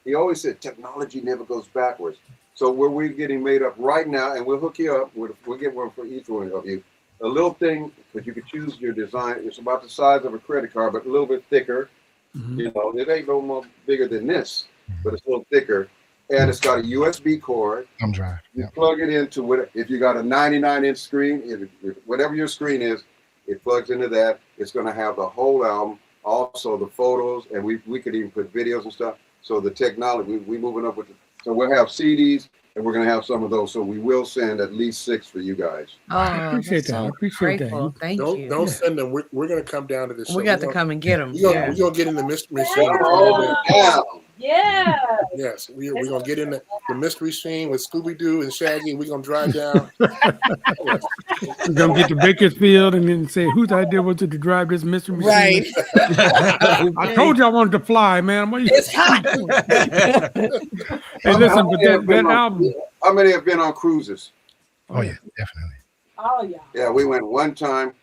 he always said technology never goes backwards. So where we're getting made up right now, and we'll hook you up, we'll get one for each one of you. A little thing, because you could choose your design. It's about the size of a credit card, but a little bit thicker. Mhm. You know, it ain't no more bigger than this, but it's a little thicker. And it's got a USB cord. Thumb drive. You Yeah. plug it into what, if you got a 99-inch screen, whatever your screen is, it plugs into that. It's going to have the whole album, also the photos, and we could even put videos and stuff. So the technology, we moving up with it. So we'll have CDs, and we're going to have some of those. So we will send at least 6 for you guys. Oh, I appreciate that. I appreciate grateful. that. Thank Don't you. send them. We're going to come down to this. We got to come and get them. We're Yeah. going to get in the mystery machine. Yeah. Yeah. Yes, we're going to get in the mystery machine with Scooby-Doo and Shaggy. We're going to drive down. Yes. We're going to get to Bakersfield and then say, whose idea was it to drive this mystery machine? Right. I told you I wanted to fly, man. What are you- It's hot. Hey, listen, but that album. How many have been on cruises? Oh, yeah, definitely. Oh, yeah. Yeah, we went one time.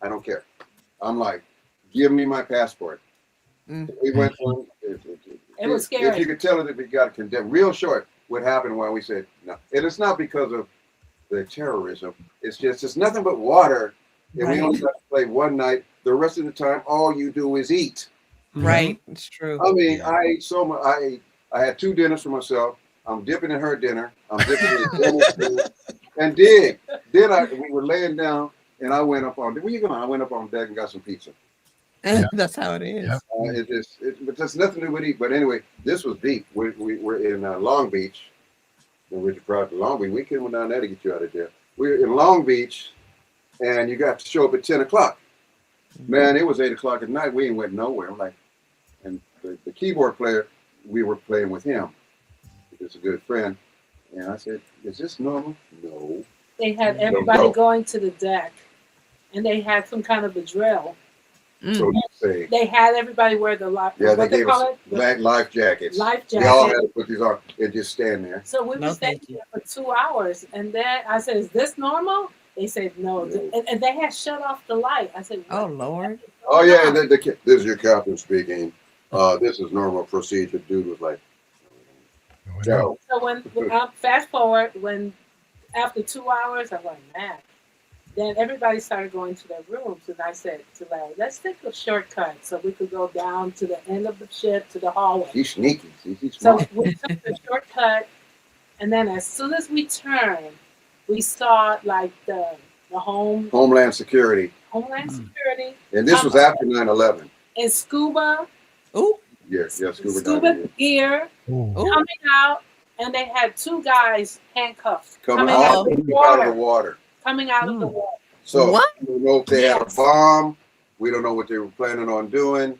I don't care. I'm like, give me my passport. Mm. We went one. It was If scary. you could tell it, if we got condemned, real short, what happened when we said no. And it's not because of the terrorism. It's just, it's nothing but water. And we only got to play one night. The rest of the time, all you do is eat. Right. It's true. I mean, Yeah. I ate so much. I had 2 dinners for myself. I'm dipping in her dinner. I'm dipping in dinner's food. And then we were laying down, and I went up on. Where you going? I went up on deck and got some pizza. That's how it is. Yeah. But there's nothing to do with eat. But anyway, this was deep. We're in Long Beach, and we're deprived of Long Beach. We came down there to get you out of there. We're in Long Beach, and you got to show up at 10 o'clock. Man, it was 8 o'clock at night. We ain't went nowhere. I'm like, and the keyboard player, we were playing with him. He's a good friend. And I said, is this normal? No. They had everybody go. going to the deck, and they had some kind of a drill. So you say, They had everybody wear the life. yeah, they what they gave call us it? life jackets. Life We all had jacket. to put these on and just stand there. So we No, were staying thank you. there for 2 hours, and then I said, "Is this normal?" They said, "No," and they had shut off the light. I said, Oh, "What Lord. is Oh going yeah, on?" this is your captain speaking. This is normal procedure. Dude was like, no. So when fast forward, when after 2 hours, I'm like, man. Then everybody started going to their rooms, and I said to Larry, "Let's take a shortcut so we could go down to the end of the ship to the hallway." He's sneaky. He's So smart. we took the shortcut, and then as soon as we turned, we saw like the Homeland Security. Homeland Security And this was after 9/11. and scuba Ooh. Yeah, scuba diving. gear Ooh. Ooh. coming out, and they had 2 guys handcuffed Coming coming out out of the of the water. water. Coming out of the water. So What? we don't know if they had a Yes. bomb. We don't know what they were planning on doing,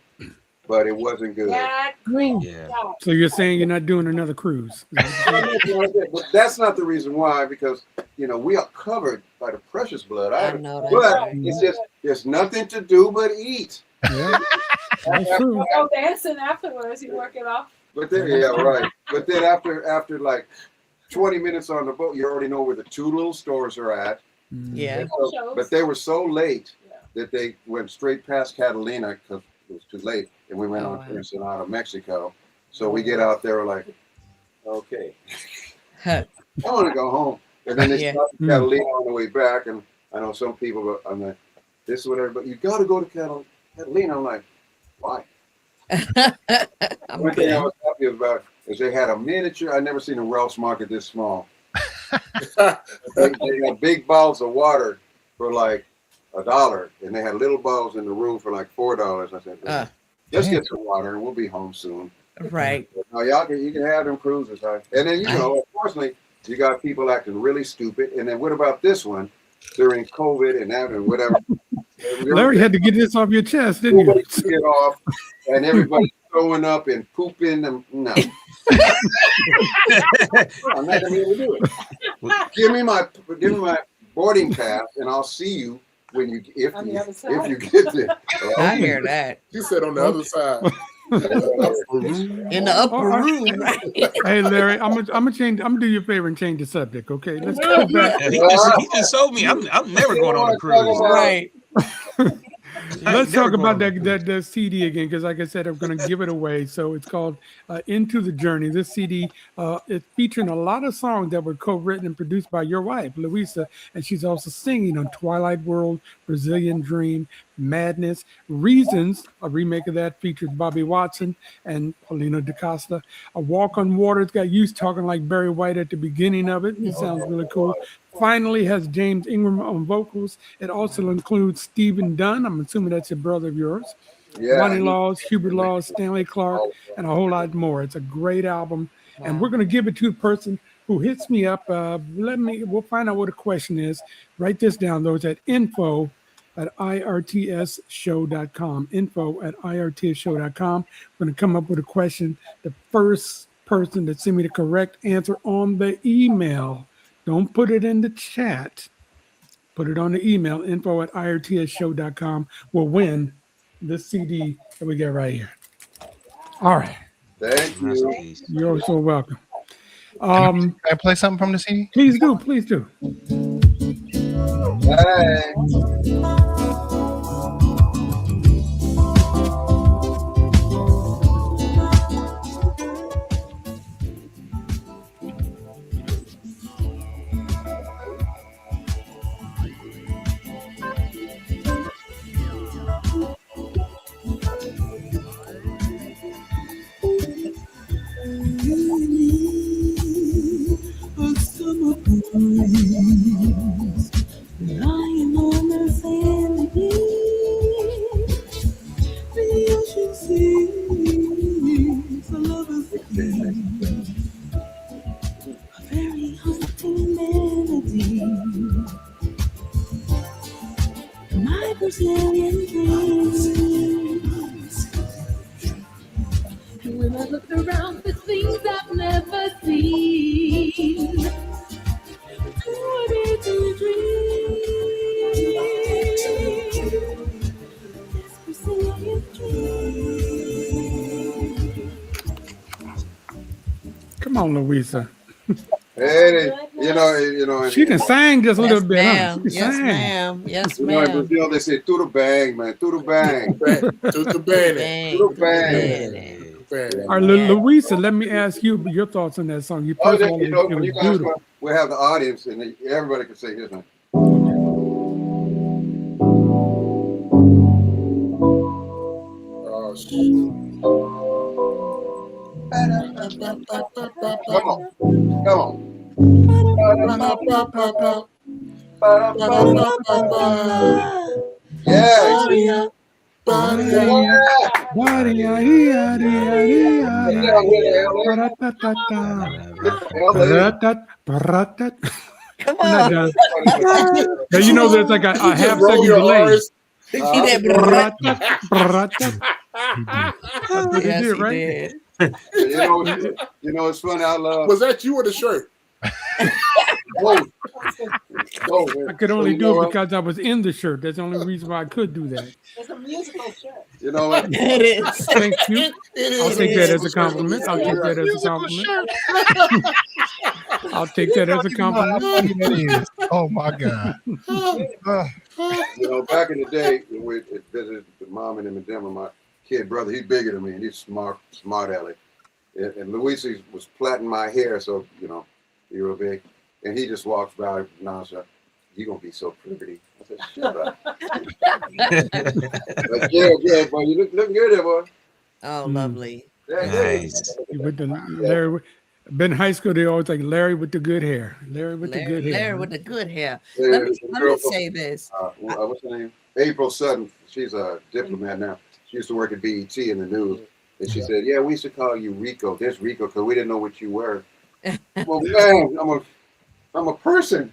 but it wasn't good. That Yeah. So you're saying you're not doing another cruise? But that's not the reason why, because we are covered by the precious blood. I know that. But it's just there's nothing to do but eat. Yeah, that's true. go dancing afterwards. You work it off. But then But then after like 20 minutes on the boat, you already know where the 2 little stores are at. Yeah. And so- but they were so late that they went straight past Catalina because it was too late, and we went Oh, on wow. to Ensenada, Mexico. So we get out there like, okay, Huh. I want to go home. And then they Yeah. stopped at Catalina on the way back, and I know some people, but I'm like, this is whatever, but you got to go to Catalina. I'm like, why? I'm One thing I good. was happy about is they had a miniature. I never seen a Ralph's Market this small. They had big bottles of water for like $1, and they had little bottles in the room for like $4. I said, Just get some water, and we'll be home soon. Right. Now, you can have them cruises, huh? And then unfortunately, you got people acting really stupid. And then what about this one during COVID and that and whatever? Larry had to get this off your chest, didn't you? Get off, and everybody throwing up and pooping. And no, I'm not gonna be able to do it. Give me my boarding pass, and I'll see you when you if you get there. I hear that. You said on the other side. In the upper room. Right? Hey, Larry, I'm gonna do you a favor and change the subject. Okay, let's go back. He just told me I'm never going on a cruise. Right. Let's talk about that CD again, because like I said, I'm going to give it away. So it's called Into the Journey. This CD is featuring a lot of songs that were co-written and produced by your wife, Louisa, and she's also singing on Twilight World, Brazilian Dream, Madness, Reasons, a remake of that features Bobby Watson and Paulina DaCosta. A Walk on Water, it's got you talking like Barry White at the beginning of it. It sounds really cool. Finally has James Ingram on vocals. It also includes Stephen Dunn. I'm assuming that's a brother of yours. Yeah. Ronnie Laws, Hubert Laws, Stanley Clark, and a whole lot more. It's a great album. And we're going to give it to a person who hits me up. We'll find out what the question is. Write this down, though. It's at info@IRTSshow.com. Info@IRTSshow.com. We're going to come up with a question. The first person that send me the correct answer on the email. Don't put it in the chat. Put it on the email, info@IRTSshow.com. Will win this CD that we get right here. All right. Thank you. You're so welcome. Can I play something from the CD? Please do. Please do. Hey. Lying on the sandy beach, the ocean sees a lover's dream, a very haunting melody. My Brazilian dreams. And when I look around for things I've never seen, what is a dream? This Brazilian dream. Come on, Louisa. Hey, you know. She can sing just a little bit. Huh? Ma'am. She can Yes, sing. ma'am. Yes, In ma'am. Brazil, they say tudo bang, man, tudo bang. Tudo bene. Bang, Tudo bang. bang. Bene. All right, Louisa, let me ask you your thoughts on that song. You Oh, first of all, you know, it when was you guys beautiful. come, we have the audience, and everybody can say his name. Oh, shit. Come on, come on. Yeah. Yeah. Come We're not on. done. Now, you know there's like a half Roll second your delay. R's. He did brrrr. That's what Yes, he did, he right? did. You know, it's funny. I love. Was that you or the shirt? Both. I could only do it because I was in the shirt. That's the only reason why I could do that. It's a musical shirt. You know what? It is. Thank you. It I'll is. take that as a compliment. I'll take that as a compliment. I'll take that as a compliment. It is. Oh my God. You know, back in the day when we visited the mom and him in Denver, my kid brother, he's bigger than me, and he's smart aleck. And Luisa was plaiting my hair, so you know, you're real big, and he just walks by nonchalant. You're gonna be so pretty. I said, shut up. But yeah, boy, you looking good there, boy. Oh, lovely. Yeah, Nice. With the Larry, been in high school, they always like Larry with the good hair. Larry with the good hair. Larry with the good hair. Yeah, Let me the girl- say this. what's her name? April Sutton. She's a diplomat now. She used to work at BET in the news. And she said, yeah, we used to call you Rico. There's Rico, because we didn't know what you were. Well, man, I'm a person.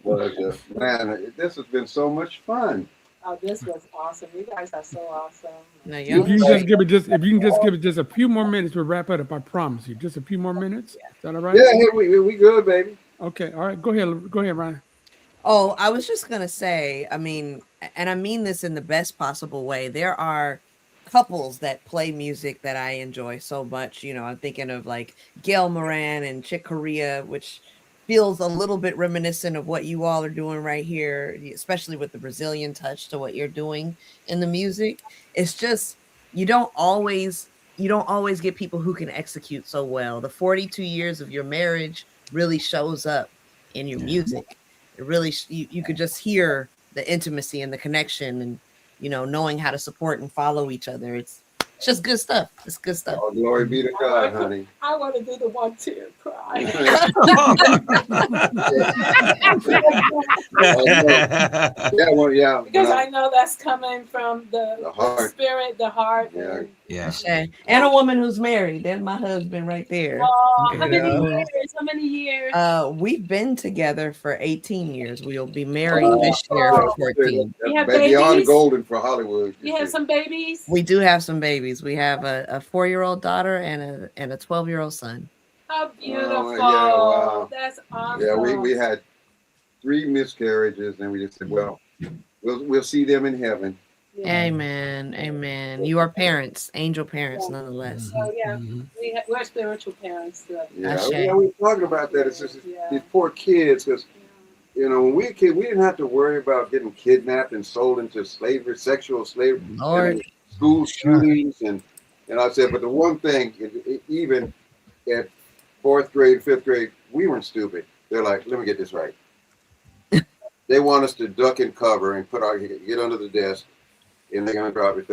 But, man, this has been so much fun. Oh, this was awesome. You guys are so awesome. No, If you can just give it just a few more minutes, we'll wrap it up. I promise you. Just a few more minutes. Is that all right? Yeah, we good, baby. Okay. All right. Go ahead, Ryan. Oh, I was just gonna say, I mean, and I mean this in the best possible way. There are couples that play music that I enjoy so much. You know, I'm thinking of like Gail Moran and Chick Corea, which feels a little bit reminiscent of what you all are doing right here, especially with the Brazilian touch to what you're doing in the music. It's just you don't always get people who can execute so well. The 42 years of your marriage really shows up in your music. It really you could just hear the intimacy and the connection, and you know, knowing how to support and follow each other. It's just good stuff. It's good stuff. Oh, glory be to God, honey. I want to do the 1 tear cry. Yeah. Because I know that's coming from the heart. spirit, the heart. Yeah. Yeah. And a woman who's married. There's my husband right there. Oh, how many Yeah. years? How many years? We've been together for 18 years. We'll be married this year for 14. You have Baby on babies? golden for Hollywood. You have some babies? We do have some babies. We have a 4-year-old daughter and a 12-year-old son. How beautiful. yeah, wow. That's awesome. Yeah, we had 3 miscarriages, and we just said, well, we'll see them in heaven. Yeah. Amen. You are parents, angel parents, nonetheless. So yeah, we're spiritual parents. Yeah, we're talking about that. It's just these poor kids, because you know, when we were kids, we didn't have to worry about getting kidnapped and sold into slavery, sexual slavery, Lord. school shootings, and I said, but the one thing, even at 4th grade, 5th grade, we weren't stupid. They're like, let me get this right. They want us to duck and cover and get under the desk, and they're gonna drop an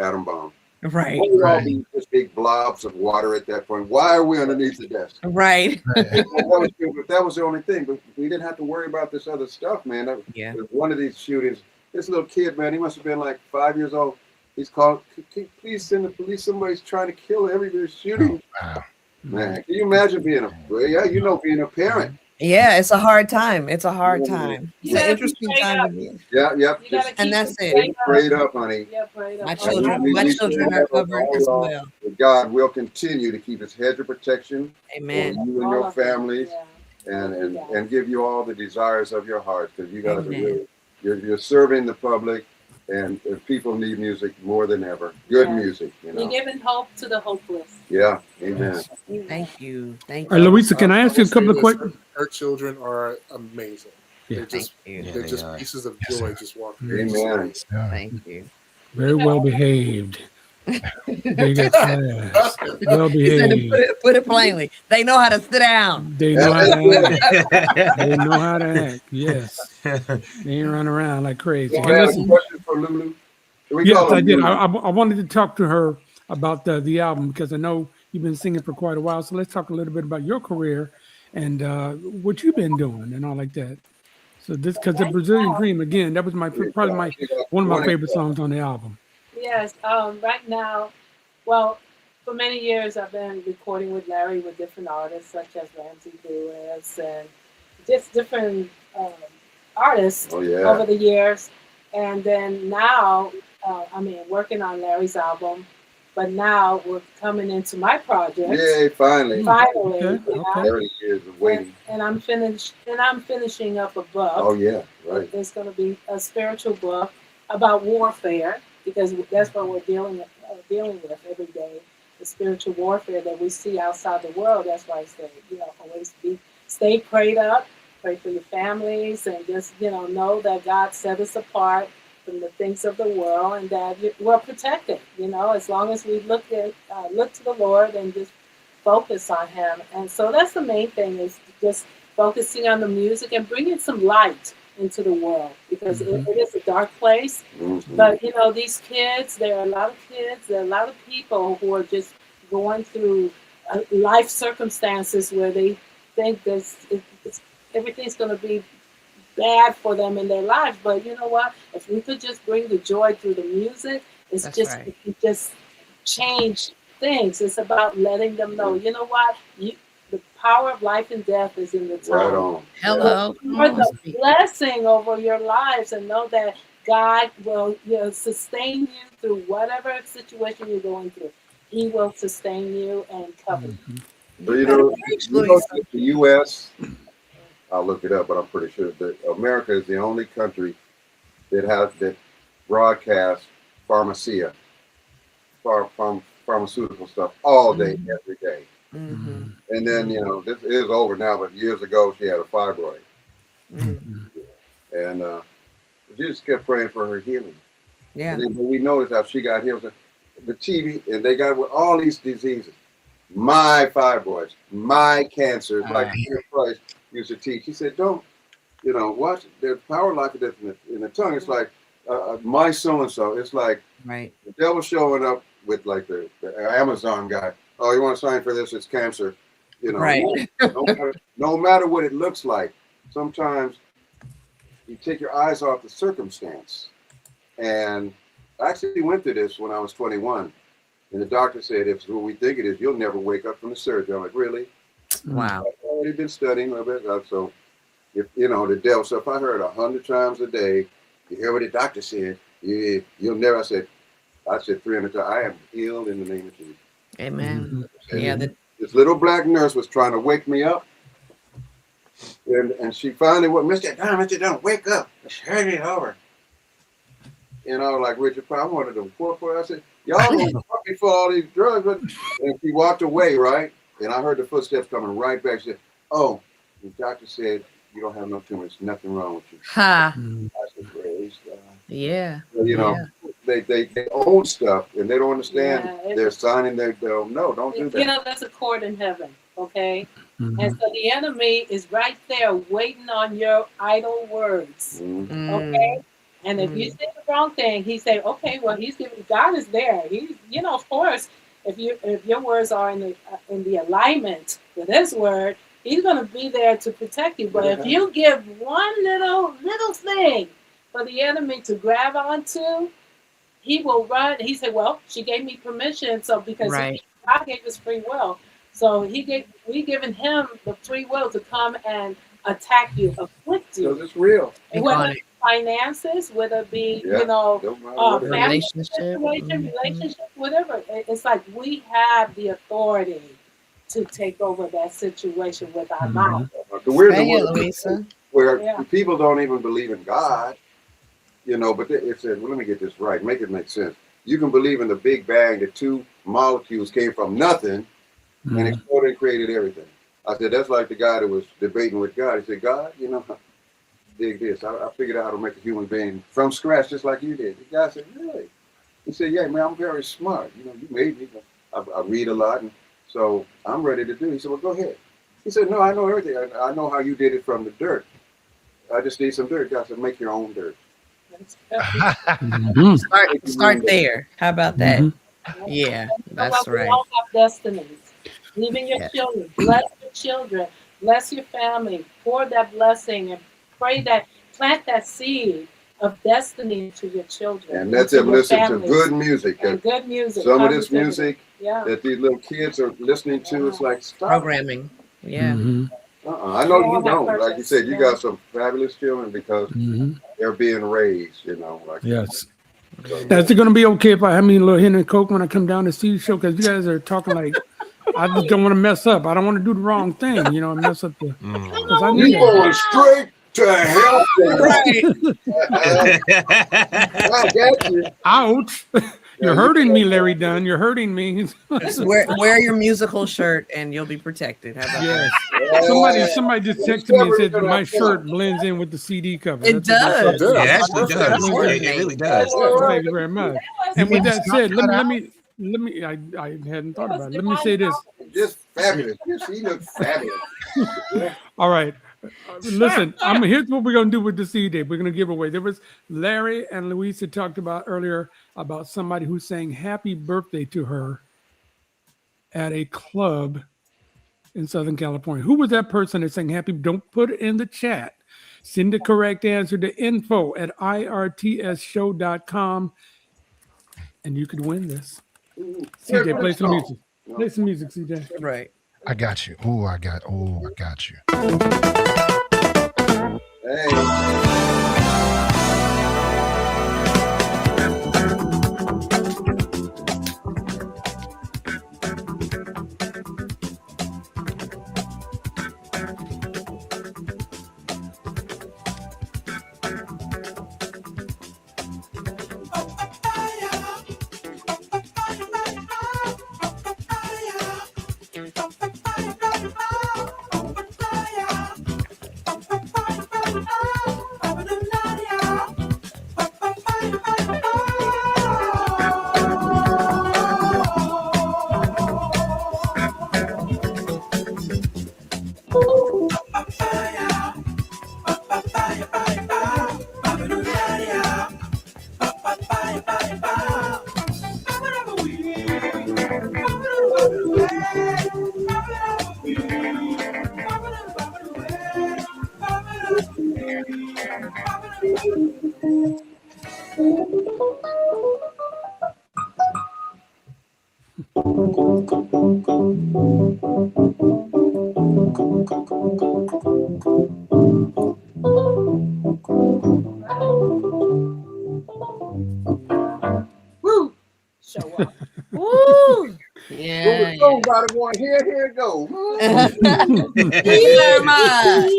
atom bomb. Right. All these just big blobs of water at that point. Why are we underneath the desk? Right. that was the only thing. But we didn't have to worry about this other stuff, man. One of these shootings, this little kid, man, he must have been like 5 years old. He's called, please send the police. Somebody's trying to kill everybody shooting. Oh, wow. Man, can you imagine being being a parent? Yeah, it's a hard time. It's an interesting time to be in. Yeah. And that's it. Prayed up, honey. Yeah, prayed up. My children are covered as well. God will continue to keep his hedge of protection Amen. for you and your families, and give you all the desires of your heart, because you got to really, you're serving the public, and people need music more than ever. Good music, you know. You're giving hope to the hopeless. Yeah, amen. Thank you. Louisa, can I ask you a couple of questions? Her children are amazing. Yeah. They're just pieces of joy just walking. Amen. Thank you. Very well behaved. They got class. Well behaved. Put it plainly. They know how to sit down. They know how to act. They know how to act. Yes. They ain't run around like crazy. Hey, listen, question for Lulu. Yes, I did. I wanted to talk to her about the album, because I know you've been singing for quite a while. So let's talk a little bit about your career and what you've been doing and all like that. So this, because the Brazilian Dream, again, that was probably one of my favorite songs on the album. Yes. Right now, well, for many years I've been recording with Larry with different artists such as Ramsey Lewis and just different artists over the years. And then now, working on Larry's album, but now we're coming into my project. Yay! Finally. Okay. 30 years of waiting. And I'm finishing up a book. Oh yeah, right. There's going to be a spiritual book about warfare, because that's what we're dealing with every day. The spiritual warfare that we see outside the world. That's why I say, always stay prayed up, pray for your families, and just know that God set us apart from the things of the world, and that we're protected. As long as we look to the Lord and just focus on Him. And so that's the main thing, is just focusing on the music and bringing some light into the world, because it is a dark place. But these kids, there are a lot of people who are just going through life circumstances where they think everything's going to be bad for them in their lives. But you know what? If we could just bring the joy through the music, it's That's just right. it could just change things. It's about letting them know, you know what? The power of life and death is in the Right tongue. on. Hello. Come For on, the speak. blessing over your lives, and know that God will sustain you through whatever situation you're going through. He will sustain you and cover you. So You you better know, preach, you know, Louisa. the U.S. I'll look it up, but I'm pretty sure that America is the only country that broadcasts pharmaceutical stuff all day, every day. Mm-hmm. And then this is over now, but years ago she had a fibroid, Mm-hmm. and we just kept praying for her healing. Yeah. And then when we noticed how she got healed, the TV, and they got with all these diseases, my fibroids, my cancer, like Christ used to teach. He said, don't, watch, there's power of life and death in the tongue. It's like my so-and-so. It's like Right. the devil showing up with like the Amazon guy. Oh, you want to sign for this? It's cancer. Right. No matter what it looks like, sometimes you take your eyes off the circumstance. And I actually went through this when I was 21. And the doctor said, if it's what we think it is, you'll never wake up from the surgery. I'm like, really? Wow. I've already been studying a little bit. So, if the devil, so if I heard 100 times a day, you hear what the doctor said, you'll never, I said 300 times, I am healed in the name of Jesus. Amen. And Yeah. this little black nurse was trying to wake me up. And she finally went, Mr. Dunn, wake up. Turn it over. And I was like, Richard, I wanted to pour for it. I said, y'all don't fuck me for all these drugs. And she walked away, right? And I heard the footsteps coming right back. She said, oh, the doctor said, you don't have no tumors. Nothing wrong with you. Ha. I said, praise God. Yeah. So, they own stuff and they don't understand. Yeah, They're signing their don't do that. There's a court in heaven, okay? And so the enemy is right there waiting on your idle words, okay? And if you say the wrong thing, he say, okay, well, God is there. He's, of course, if your words are in the alignment with his word, he's going to be there to protect you. But if you give one little thing for the enemy to grab onto, he will run. He said, well, she gave me permission. So because God gave us free will. So we given him the free will to come and attack you, afflict you. Because it's real. And whether it's finances, whether it be, family relationship, whatever. It's like we have the authority to take over that situation with our mouth. The weird thing where people don't even believe in God, but it said, well, let me get this right, make it make sense. You can believe in the Big Bang, the two molecules came from nothing and exploded and created everything. I said, that's like the guy that was debating with God. He said, God, dig this. I figured out how to make a human being from scratch, just like you did. The guy said, really? He said, yeah, man, I'm very smart. You made me. I read a lot, and so I'm ready to do it. He said, well, go ahead. He said, no, I know everything. I know how you did it from the dirt. I just need some dirt. God said, make your own dirt. Start there. How about that? Yeah, that's right. We all have destinies. Even your children. Bless your children. Bless your family. Pour that blessing and pray that, plant that seed of destiny to your children. And that's it. Listen to good music. And good music. Some of this music that these little kids are listening to, it's like stop. Programming. Yeah. I know you don't. Like you said, you got some fabulous children because they're being raised, Yes. Now, is it going to be okay if I have me a little hint and coke when I come down to see the show? Because you guys are talking like, I just don't want to mess up. I don't want to do the wrong thing, and mess up the. Because I need going straight to hell. I got you. Ouch. You're hurting me, Larry Dunn. You're hurting me. Just wear your musical shirt and you'll be protected. How about that? Somebody just texted me and said my shirt blends in with the CD cover. It does. It actually does. It really does. Thank you very much. And with that said, let me. I hadn't thought about it. Let me say this. Just fabulous. He looks fabulous. All right. Listen, here's what we're going to do with the CD. We're going to give away. There was Larry and Louisa talked about earlier about somebody who sang happy birthday to her at a club in Southern California. Who was that person that sang happy? Don't put it in the chat. Send the correct answer to info@irtsshow.com, and you could win this. CJ, play some music. Play some music, CJ. Right. I got you. I got you. Hey. Woo! Show up. Woo! Yeah. Yeah. About it going, here it goes. Thank you very much.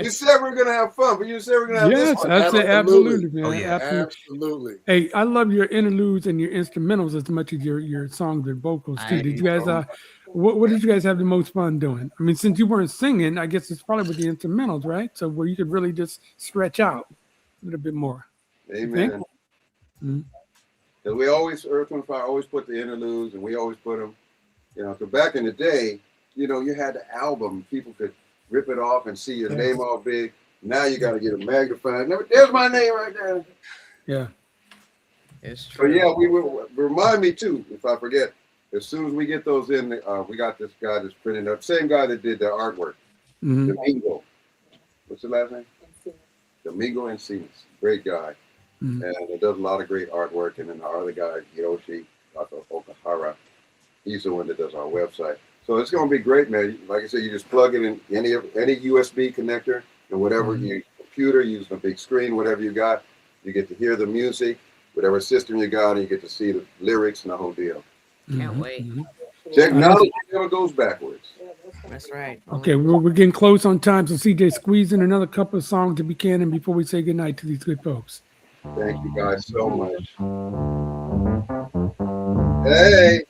You said we're gonna have fun, but you said we're gonna have Yes, this fun. I say absolutely, man. Oh, yeah. Absolutely. Hey, I love your interludes and your instrumentals as much as your songs and vocals too. Did you guys what did you guys have the most fun doing? I mean, since you weren't singing, I guess it's probably with the instrumentals, right? So where you could really just stretch out a little bit more. Amen. Mhm. Because we always, Earth and Fire always put the interludes, and we always put them, so back in the day, you had the album, people could rip it off and see your name all big. Now you got to get it magnified. There's my name right there. Yeah. It's So true. yeah, we will remind me too, if I forget, as soon as we get those in, we got this guy that's printing up, same guy that did the artwork, Mhm. Domingo. What's the last name? Domingo Encinas. Great guy. Mhm. And it does a lot of great artwork. And then the other guy, Yoshi Okahara, he's the one that does our website. So it's going to be great, man. Like I said, you just plug it in any USB connector and whatever your computer, using a big screen, whatever you got, you get to hear the music, whatever system you got, and you get to see the lyrics and the whole deal. Can't Mhm. wait. Mhm. Technology never goes backwards. That's right. Okay, we're getting close on time, so CJ, squeeze in another couple of songs if we can, and before we say goodnight to these good folks. Thank you guys so much. Hey.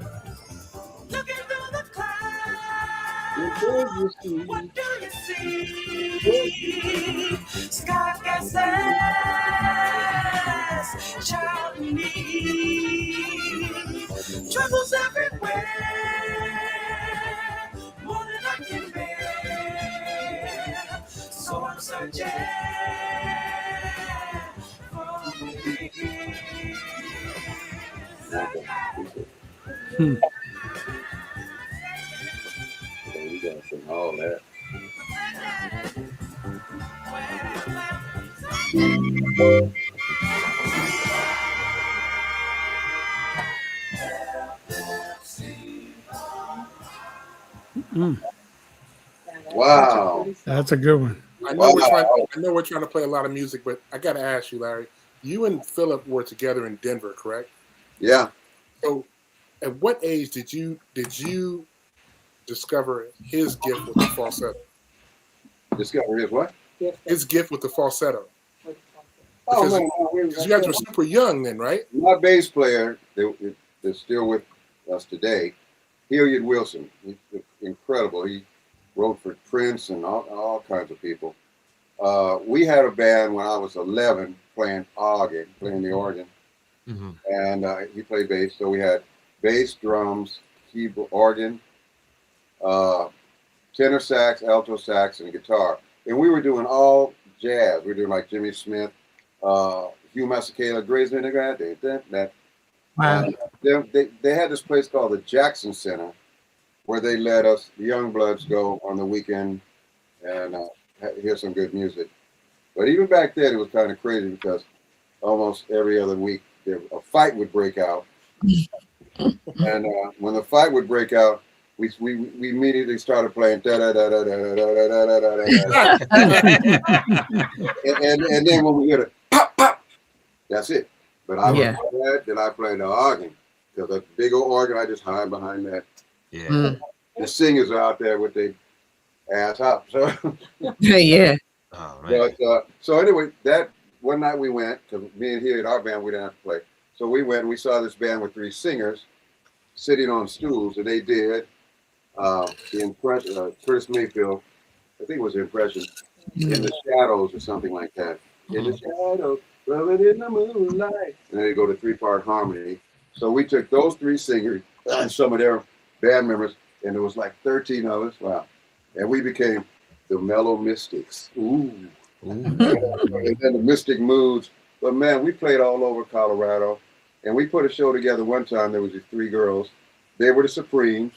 Looking through the clouds, what do you see? Sky gases, child in need, troubles everywhere, more than I can bear. So I'm searching for Hmm. You got some all that. Wow. That's a good one. I know we're trying to play a lot of music, but I got to ask you, Larry. You and Philip were together in Denver, correct? Yeah. So, at what age did you discover his gift with the falsetto? Discover his what? His gift with the falsetto. Oh, Because man, you guys were super young then, right? my bass player that's still with us today, Hilliard Wilson. He's incredible. He wrote for Prince and all kinds of people. we had a band when I was 11 playing the organ, and he played bass. So we had bass, drums, keyboard, organ, tenor sax, alto sax, and guitar. And we were doing all jazz. We were doing like Jimmy Smith, Hugh Masekela, Gray's Vinegar, that. Wow. They had this place called the Jackson Center, where they let us, the young bloods, go on the weekend and hear some good music. But even back then, it was kind of crazy because almost every other week, a fight would break out. And when the fight would break out, we immediately started playing da da da da da da da da da da. And then when we hear the pop pop, that's it. But I was glad that I played the organ, because a big old organ, I just hide behind that. Yeah. The singers are out there with their ass up. So Yeah. Oh, man. but so anyway, that one night we went, because me and here at our band, we didn't have to play. So we went and we saw this band with 3 singers sitting on stools, and they did the impression, Curtis Mayfield, I think it was the impression, In the Shadows or something like that. In the shadows, rubbing in the moonlight. And then they go to 3-part harmony. So we took those 3 singers and some of their band members, and there was like 13 of us. Wow. And we became the Mellow Mystics. Ooh. And then the Mystic Moods. But man, we played all over Colorado. And we put a show together one time. There was these 3 girls. They were the Supremes.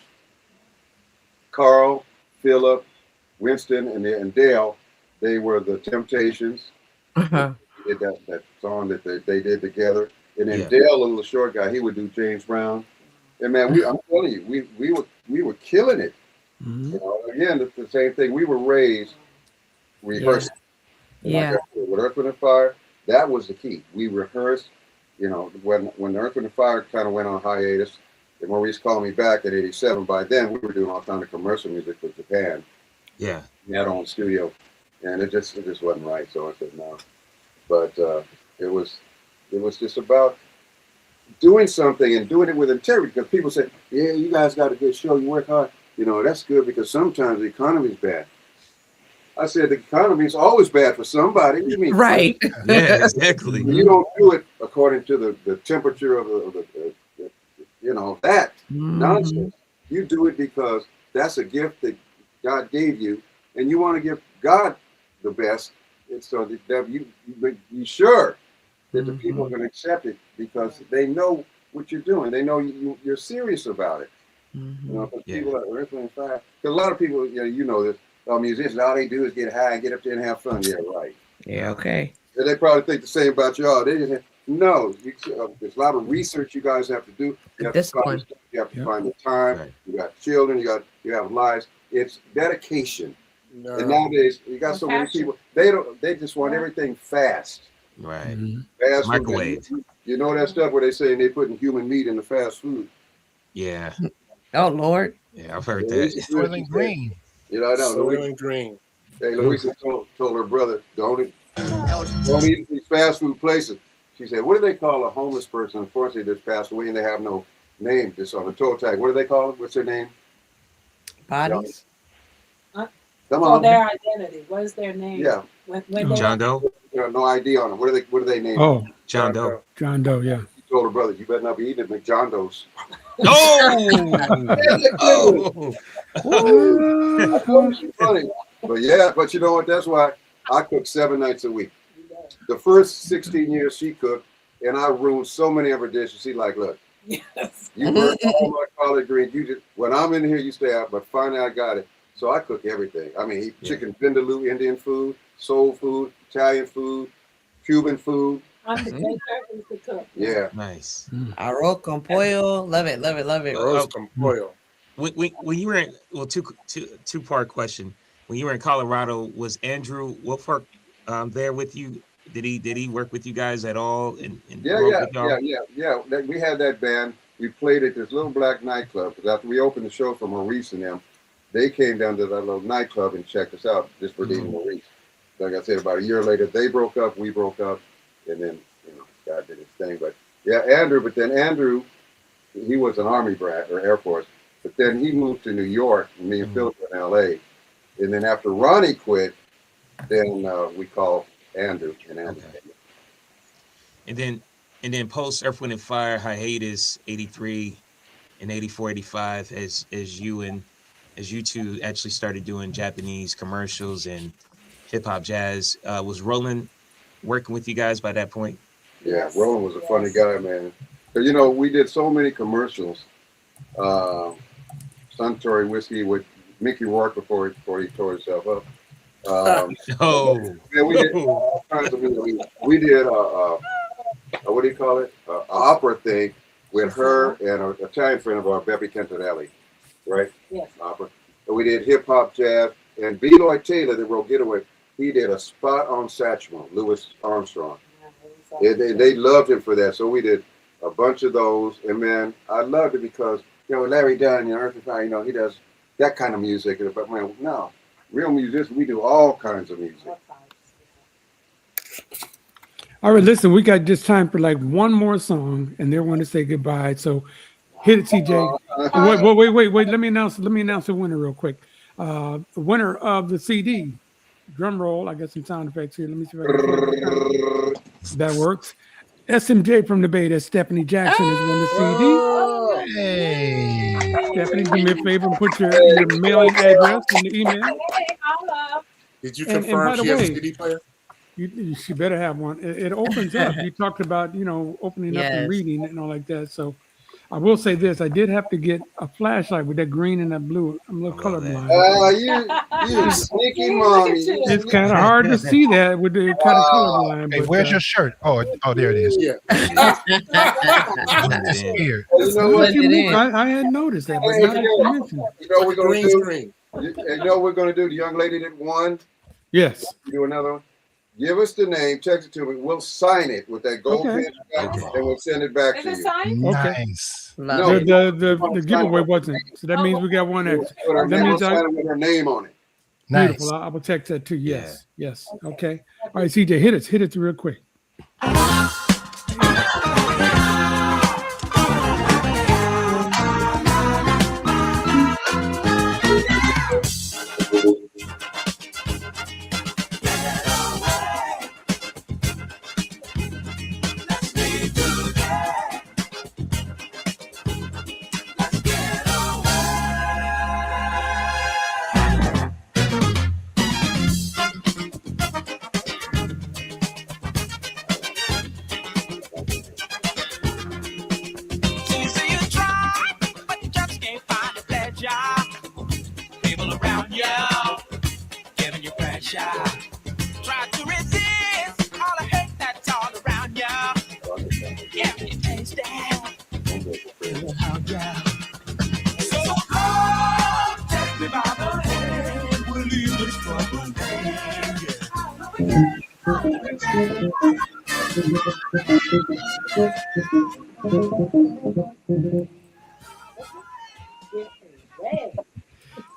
Carl, Philip, Winston, and Dale. They were the Temptations. Did that song that they did together. And then Dale, the little short guy, he would do James Brown. And man, I'm telling you, we were killing it. You know, again, the same thing. We were raised rehearsing. Yeah. Like with Earth, Wind and Fire, that was the key. We rehearsed. You know, when Earth, Wind and Fire kind of went on hiatus, and Maurice called me back in '87. By then, we were doing all kind of commercial music with Japan. Yeah. We had our own studio, and it just wasn't right. So I said no. But it was just about doing something and doing it with integrity. Because people say, "Yeah, you guys got a good show. You work hard." You know, that's good because sometimes the economy's bad. I said the economy is always bad for somebody. What do you mean? Right. Yeah, exactly. You don't do it according to the temperature of the you know, that nonsense. You do it because that's a gift that God gave you, and you want to give God the best. And so that you be sure that the people are going to accept it because they know what you're doing. They know you're serious about it. You know, because people are Earth, Wind and Fire. Because a lot of people, you know this. Musicians, all they do is get high and get up there and have fun. Yeah, right. Yeah, okay. And they probably think the same about y'all. They just say, no, there's a lot of research you guys have to do. You have Discipline. to find the time. Right. You got children. You have lives. It's dedication. No. And nowadays, you got so many people. They just want everything fast. Right. Fast microwave. Food. You know that stuff where they say they putting human meat in the fast food. Yeah. Oh Lord. Yeah, I've heard that. Soylent Green. You know, I know. Soylent Green. Hey, Louisa told her brother, don't eat these fast food places. She said, what do they call a homeless person? Unfortunately, that's passed away and they have no name just on the toe tag. What do they call it? What's their name? Bodies. Come on. Their identity. What is their name? Yeah. When John Doe. No ID on them. What do they name? Oh, John Doe. John Doe. Yeah. She told her brother, you better not be eating at McJohn-Doe's. Funny. But yeah, but you know what? That's why I cook 7 nights a week. The first 16 years she cooked, and I ruined so many of her dishes. She's like, look, you burnt all my collard greens. You just when I'm in here, you stay out. But finally, I got it. So I cook everything. I mean, chicken vindaloo, Indian food, soul food, Italian food, Cuban food. I'm the best person to cook. Yeah. Nice. Arroz con pollo. Love it. Love it. Love it. Arroz con pollo. When you were in, well, two-part question. When you were in Colorado, was Andrew Wolfhard there with you? Did he work with you guys at all? Yeah. We had that band. We played at this little black nightclub because after we opened the show for Maurice and them, they came down to that little nightclub and checked us out just for Dean Maurice. Like I said, about a year later, they broke up, we broke up, and then God did his thing. But yeah, Andrew, he was an Army brat or Air Force, but then he moved to New York, and me and Phil were in LA. And then after Ronnie quit, then we called Andrew and Andrew. Okay. And then post Earth, Wind and Fire hiatus 83 and 84, 85 as you two actually started doing Japanese commercials and hip hop jazz. Was Roland working with you guys by that point? Yeah, Roland was a funny guy, man. Because, you know, we did so many commercials. Suntory whiskey with Mickey Rourke before he tore himself up. Yeah, we did all kinds of music. We did what do you call it? An opera thing with her and an Italian friend of ours, Beppe Cantarelli, right? Yes. Opera. And we did hip hop, jazz, and B. Lloyd Taylor that wrote Getaway. He did a spot on Satchmo, Louis Armstrong. They loved him for that, so we did a bunch of those. And man, I loved it because Larry Dunn, Earth and Fire, he does that kind of music. But man, no, real musicians, we do all kinds of music. All right, listen, we got just time for like one more song, and they're going to say goodbye. So hit it, TJ. Wait. Let me announce the winner real quick. The winner of the CD. Drum roll. I got some sound effects here. Let me see if I can that works. SMJ from the Bay. That's Stephanie Jackson is on the CD. Hey. Stephanie, do me a favor and put your mailing address in the email. Did you And confirm by the she has a way, CD player? She better have one. It opens up. You talked about, opening up and Yes. reading and all like that. So I will say this. I did have to get a flashlight with that green and that blue. I'm a little colorblind. You sneaky mommy. It's kind of hard to see that with the kind of colorblind. Hey, but, where's your shirt? Oh, there it is. Yeah. It's here. You know what? I hadn't noticed that. But Hey, now that you mention it. You know what we're going Green to do? screen. You know what we're going to do? The young lady that won, Yes. do another one. Give us the name, text it to me. We'll sign it with that gold Okay. pen back, and we'll send it back Is to it you. signed? Nice. No. The giveaway wasn't. So that means we got one extra. Put her That name, means we'll sign it with her name on it. Nice. beautiful. I will text that too. Yes. Yes. Okay. All right, CJ, hit it real quick.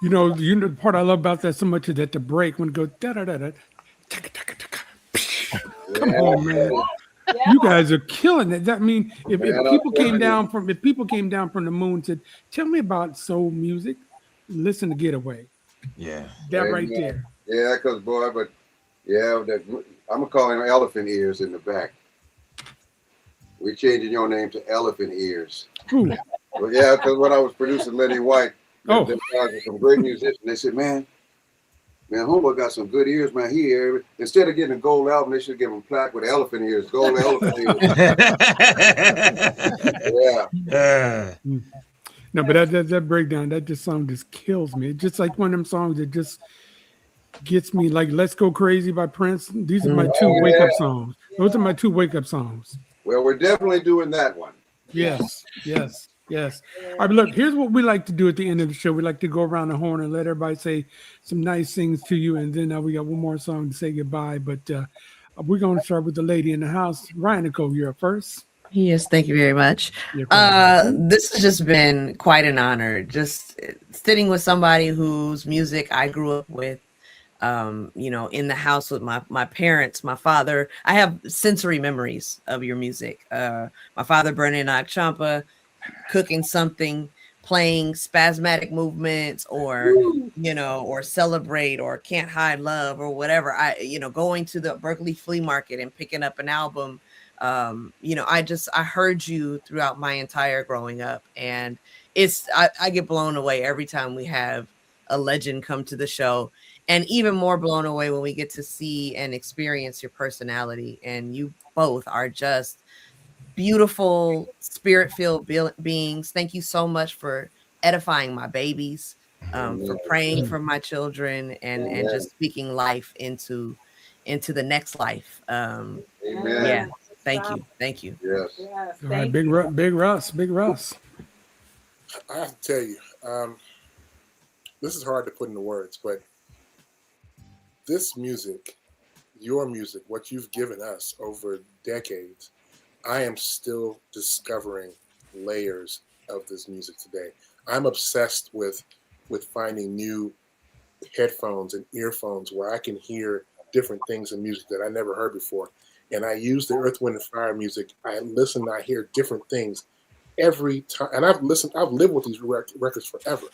You know the part I love about that so much is that the break when it goes da da da da, taka, taka, taka, come on, man. You guys are killing it. That mean if people came down from the moon and said, "Tell me about soul music," listen to Getaway. Yeah. That right there. Yeah, because boy, but yeah, I'm gonna call him Elephant Ears in the back. We're changing your name to Elephant Ears. Ooh. Well, yeah, because when I was producing Lenny White, Oh. them guys are some great musicians. They said, man, homeboy got some good ears, man. Instead of getting a gold album, they should give him a plaque with elephant ears, gold elephant ears. Yeah. No, but that breakdown, that song just kills me. It's just like one of them songs that just gets me, like "Let's Go Crazy" by Prince. These are my two wake-up songs. Those are my two wake-up songs. Well, we're definitely doing that one. Yes. All right, look, here's what we like to do at the end of the show. We like to go around the horn and let everybody say some nice things to you, and then we got one more song to say goodbye. But we're going to start with the lady in the house. Ryan Nicole, you're up first. Yes, thank you very much. This has just been quite an honor. Just sitting with somebody whose music I grew up with, in the house with my parents, my father. I have sensory memories of your music. My father burning Champa, cooking something, playing spasmodic movements or, you know, or Celebrate or Can't Hide Love or whatever. Going to the Berkeley Flea Market and picking up an album. I heard you throughout my entire growing up, and I get blown away every time we have a legend come to the show, and even more blown away when we get to see and experience your personality. And you both are just beautiful, spirit-filled beings. Thank you so much for edifying my babies, for praying for my children, and just speaking life into the next life. Amen. Yeah. Thank you. Yes. All right, Big Russ. I have to tell you, this is hard to put into words, but this music, your music, what you've given us over decades, I am still discovering layers of this music today. I'm obsessed with finding new headphones and earphones where I can hear different things in music that I never heard before. And I use the Earth, Wind, and Fire music. I listen, I hear different things every time. And I've lived with these records forever.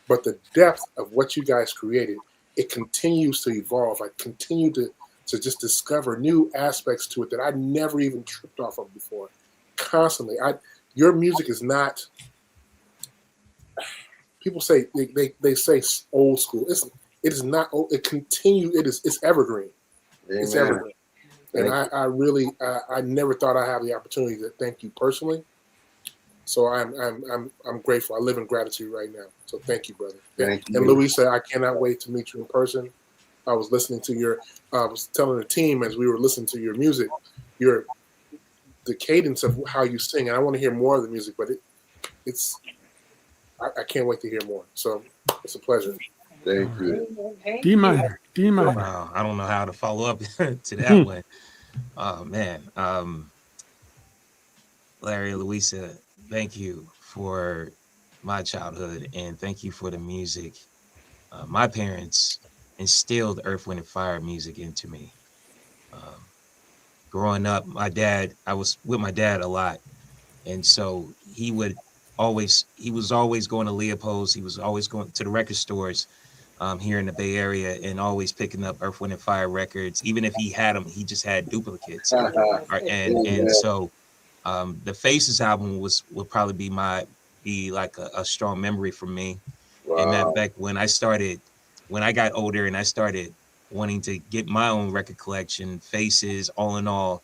But the depth of what you guys created, it continues to evolve. I continue to just discover new aspects to it that I never even tripped off of before. Constantly. Your music is not, people say, they say old school. It is not old. It's evergreen. Amen. It's evergreen. And I really never thought I'd have the opportunity to thank you personally. So I'm grateful. I live in gratitude right now. So thank you, brother. Thank you. And Louisa, I cannot wait to meet you in person. I was listening to I was telling the team as we were listening to your music, the cadence of how you sing, and I want to hear more of the music, but I can't wait to hear more. So it's a pleasure. Thank you. D minor. Wow, I don't know how to follow up to that one. Oh man, Larry, Louisa, thank you for my childhood, and thank you for the music. My parents instilled Earth, Wind, and Fire music into me. Growing up, I was with my dad a lot, and so he was always going to Leopold's. He was always going to the record stores here in the Bay Area and always picking up Earth, Wind, and Fire records. Even if he had them, he just had duplicates. And so the Faces album would probably be like a strong memory for me. Wow. And that back when I got older and I started wanting to get my own record collection, Faces, All in All,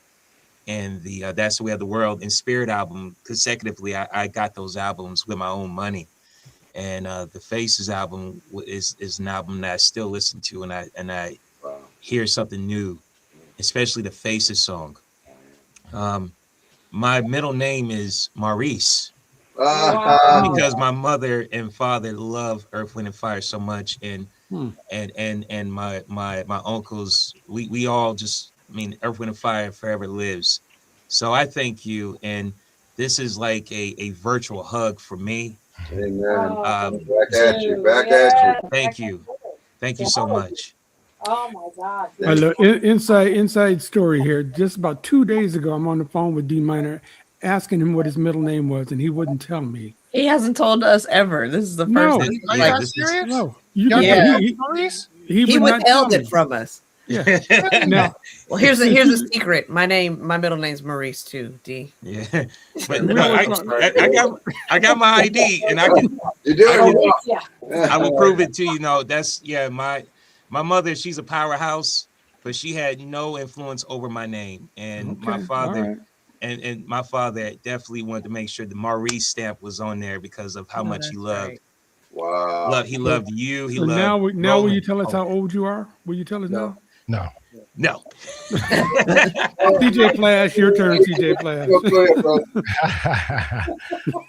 and the That's the Way of the World and Spirit album consecutively, I got those albums with my own money. And the Faces album is an album that I still listen to, and I hear something new, especially the Faces song. My middle name is Maurice. Because my mother and father love Earth, Wind, and Fire so much, and my uncles, we all just, Earth, Wind, and Fire forever lives. So I thank you, and this is like a virtual hug for me. Amen. Back at you. Thank you so much. Oh my God. A little inside story here. Just about 2 days ago, I'm on the phone with D minor, asking him what his middle name was, and he wouldn't tell me. He hasn't told us ever. This is the first time. Yeah, No, he withheld it from us. Yeah. Now, well, here's a secret. My middle name's Maurice too. D. Yeah, but no, I got my ID, and I will prove it to you. No, that's my mother. She's a powerhouse, but she had no influence over my name, and my father. Right. And my father definitely wanted to make sure the Maurice stamp was on there because of how much he loved. Right. Wow. He loved you. He so loved now will you tell us how old you are? Will you tell us now? No. CJ Flash, your turn, CJ Flash.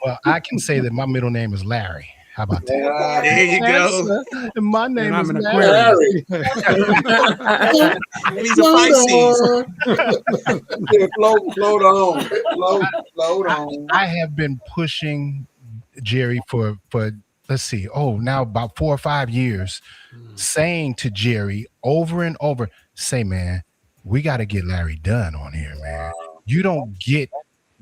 Well, I can say that my middle name is Larry. How about that? There you go. And my name is an Larry. And he's a Pisces. Float on. I have been pushing Jerry for let's see, now about 4 or 5 years, saying to Jerry over and over, say, man, we got to get Larry Dunn on here, man. You don't get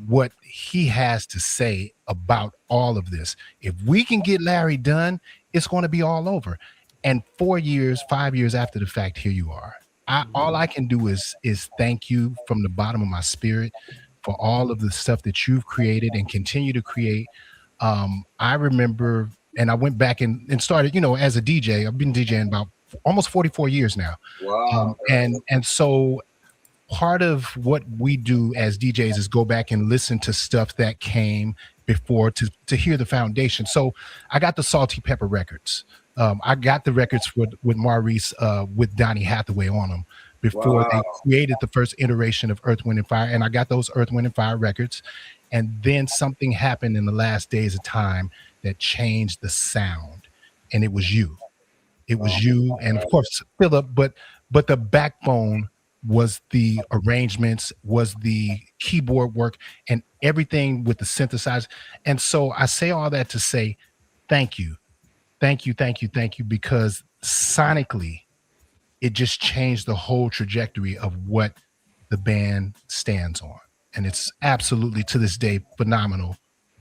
what he has to say about all of this. If we can get Larry Dunn, it's going to be all over. And 4 years, 5 years after the fact, here you are. All I can do is thank you from the bottom of my spirit for all of the stuff that you've created and continue to create. I remember, and I went back and started, as a DJ. I've been DJing about almost 44 years now. Wow. And so part of what we do as DJs is go back and listen to stuff that came before to hear the foundation. So I got the Salty Pepper records. I got the records with Maurice, with Donny Hathaway on them before they created the first iteration of Earth, Wind, and Fire. And I got those Earth, Wind, and Fire records. And then something happened in the last days of time that changed the sound. And it was you. It was you. And of course, Philip, but the backbone was the arrangements, was the keyboard work, and everything with the synthesizer. And so I say all that to say thank you. Thank you, because sonically, it just changed the whole trajectory of what the band stands on. And it's absolutely, to this day, phenomenal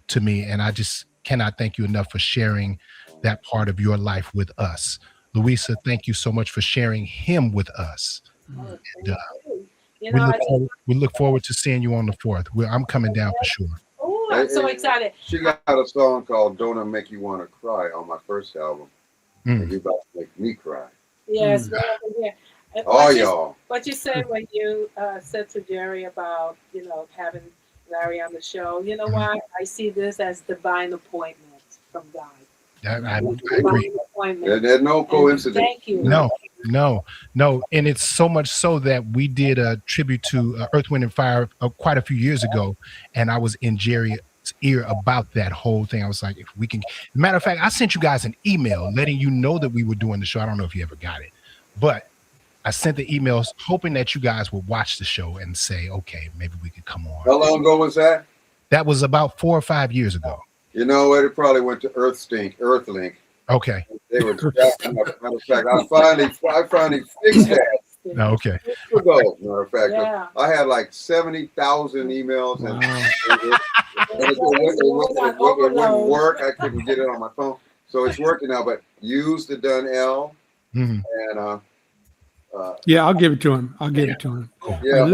to me. And I just cannot thank you enough for sharing that part of your life with us. Louisa, thank you so much for sharing him with us. And, we look forward to seeing you on the 4th. I'm coming down for sure. Oh, I'm so excited. She got a song called "Don't It Make You Want to Cry" on my first album. And you about to make me cry. Yes, right over here. All y'all. What you said when you said to Jerry about, having Larry on the show, you know why? I see this as divine appointment from God. I agree. There's no coincidence. Thank you. No. And it's so much so that we did a tribute to Earth, Wind, and Fire quite a few years ago. And I was in Jerry's ear about that whole thing. I was like, if we can. Matter of fact, I sent you guys an email letting you know that we were doing the show. I don't know if you ever got it, but I sent the emails hoping that you guys would watch the show and say, okay, maybe we could come on. How long ago was that? That was about 4 or 5 years ago. You know what? It probably went to Earthlink. Okay. They were jacking up. Matter of fact, I finally fixed that. Okay. Matter of fact, Yeah. I had like 70,000 emails, and it wouldn't work. I couldn't get it on my phone, so it's working now. But use the DUNN, and yeah, I'll give it to him. Cool. Yeah.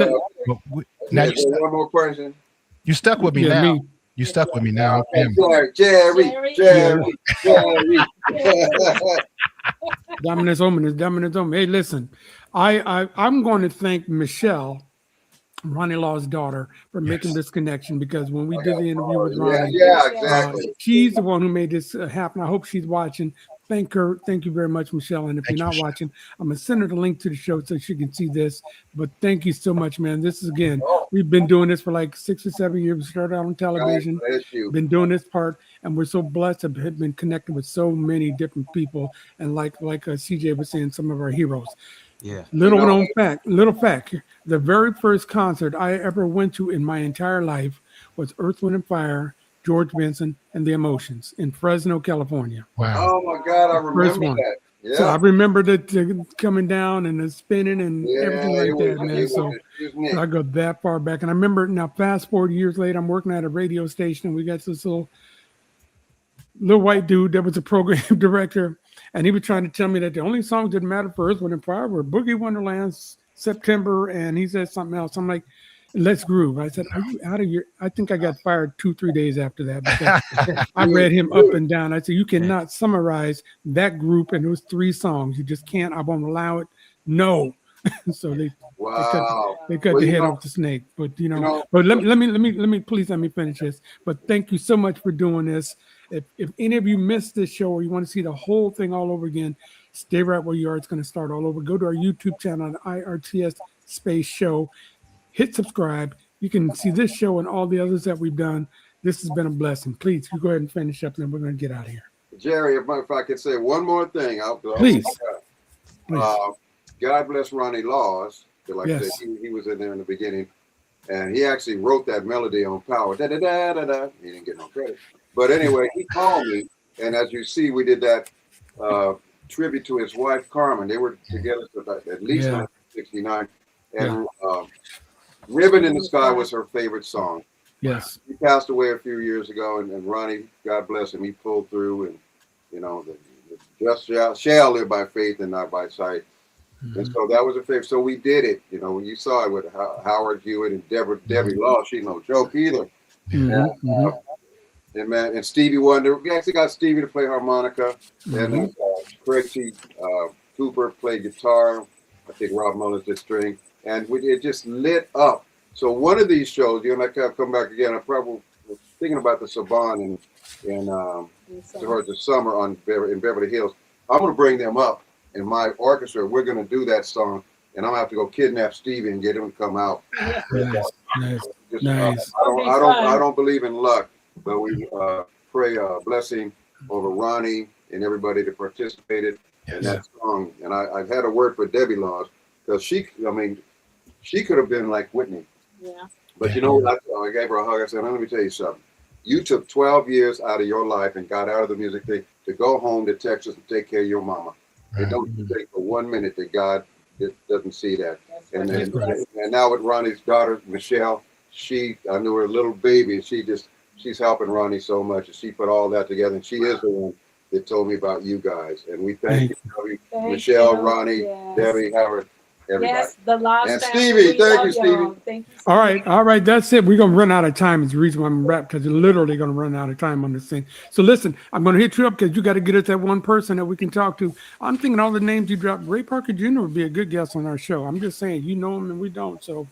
Now One more question. you stuck with me now. You stuck with me now. Jerry. Dominance Omen. Hey, listen, I'm going to thank Michelle, Ronnie Law's daughter, for making this connection, because when we did the interview with Ronnie, exactly. She's the one who made this happen. I hope she's watching. Thank her. Thank you very much, Michelle. And if you're not watching, I'm going to send her the link to the show so she can see this. But thank you so much, man. This is, again, we've been doing this for like 6 or 7 years. We started out on television. Been doing this part, and we're so blessed to have been connected with so many different people. And like CJ was saying, some of our heroes. Yeah. Little fact. The very first concert I ever went to in my entire life was Earth, Wind, and Fire, George Benson, and the Emotions in Fresno, California. Wow. Oh my God, I remember that. Yeah. So I remember the coming down and the spinning and everything like that, man. So I go that far back. And I remember, now fast forward years later, I'm working at a radio station, and we got this little white dude that was a program director, and he was trying to tell me that the only songs that matter for Earth, Wind, and Fire were Boogie Wonderland's September, and he said something else. I'm like, let's groove. I said, are you out of your, I think I got fired 2-3 days after that, because I read him up and down. I said, you cannot summarize that group and those 3 songs. You just can't. I won't allow it. No. So they cut the head off the snake. But but let me please let me finish this. But thank you so much for doing this. If any of you missed this show, or you want to see the whole thing all over again, stay right where you are. It's going to start all over. Go to our YouTube channel, IRTS Space Show. Hit subscribe. You can see this show and all the others that we've done. This has been a blessing. Please, you go ahead and finish up, and then we're going to get out of here. Jerry, if I could say one more thing, Please. God bless Ronnie Laws. Like I said, he was in there in the beginning, and he actually wrote that melody on Power. Da da da da da. He didn't get no credit, but anyway, he called me, and as you see, we did that tribute to his wife Carmen. They were together for at least 1969, and "Ribbon in the Sky" was her favorite song. Yes. He passed away a few years ago, and Ronnie, God bless him, he pulled through, and the just shall live by faith and not by sight. And so that was a favorite. So we did it. When you saw it with Howard Hewitt and Debbie Law, she's no joke either. And man, and Stevie Wonder. We actually got Stevie to play harmonica, and Craig T. Cooper played guitar. I think Rob Mullins did string, and it just lit up. So one of these shows, I come back again. I probably was thinking about the Saban towards the summer in Beverly Hills. I'm going to bring them up in my orchestra. We're going to do that song, and I'm going to have to go kidnap Stevie and get him to come out. Nice. I don't believe in luck, but we pray a blessing over Ronnie and everybody that participated in that song. And I've had a word for Debbie Laws, because she could have been like Whitney. Yeah. But I gave her a hug. I said, let me tell you something. You took 12 years out of your life and got out of the music thing to go home to Texas and take care of your mama. It don't take for 1 minute that God doesn't see that. And now with Ronnie's daughter, Michelle, I knew her a little baby, and she's helping Ronnie so much, and she put all that together, and she is the one that told me about you guys. And we thank you, Michelle, Ronnie, Debbie, Howard, everybody. Yes, the last and Stevie. Thank you, Stevie. Thank you. All right. That's it. We're gonna run out of time. It's the reason why I'm wrapped, because we're literally gonna run out of time on this thing. So listen, I'm gonna hit you up because you got to get us that one person that we can talk to. I'm thinking all the names you dropped. Ray Parker Jr. would be a good guest on our show. I'm just saying, you know him and we don't. So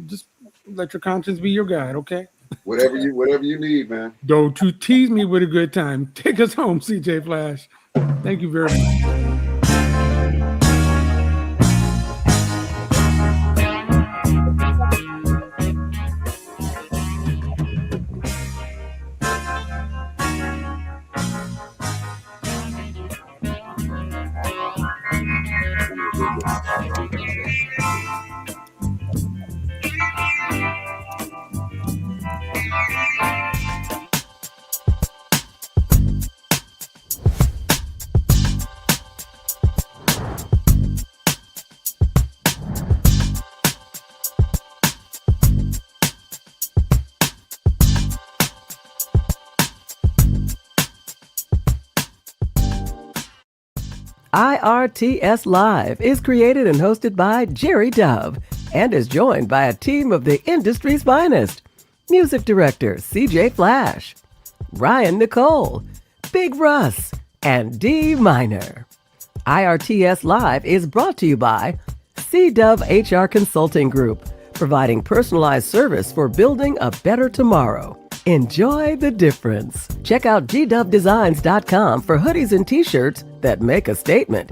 just let your conscience be your guide, okay? Whatever you need, man. Don't you tease me with a good time. Take us home, CJ Flash. Thank you very much. IRTS Live is created and hosted by Jerry Dove and is joined by a team of the industry's finest. Music director CJ Flash, Ryan Nicole, Big Russ, and D Minor. IRTS Live is brought to you by C-Dove HR Consulting Group, providing personalized service for building a better tomorrow. Enjoy the difference. Check out gdovedesigns.com for hoodies and t-shirts that make a statement.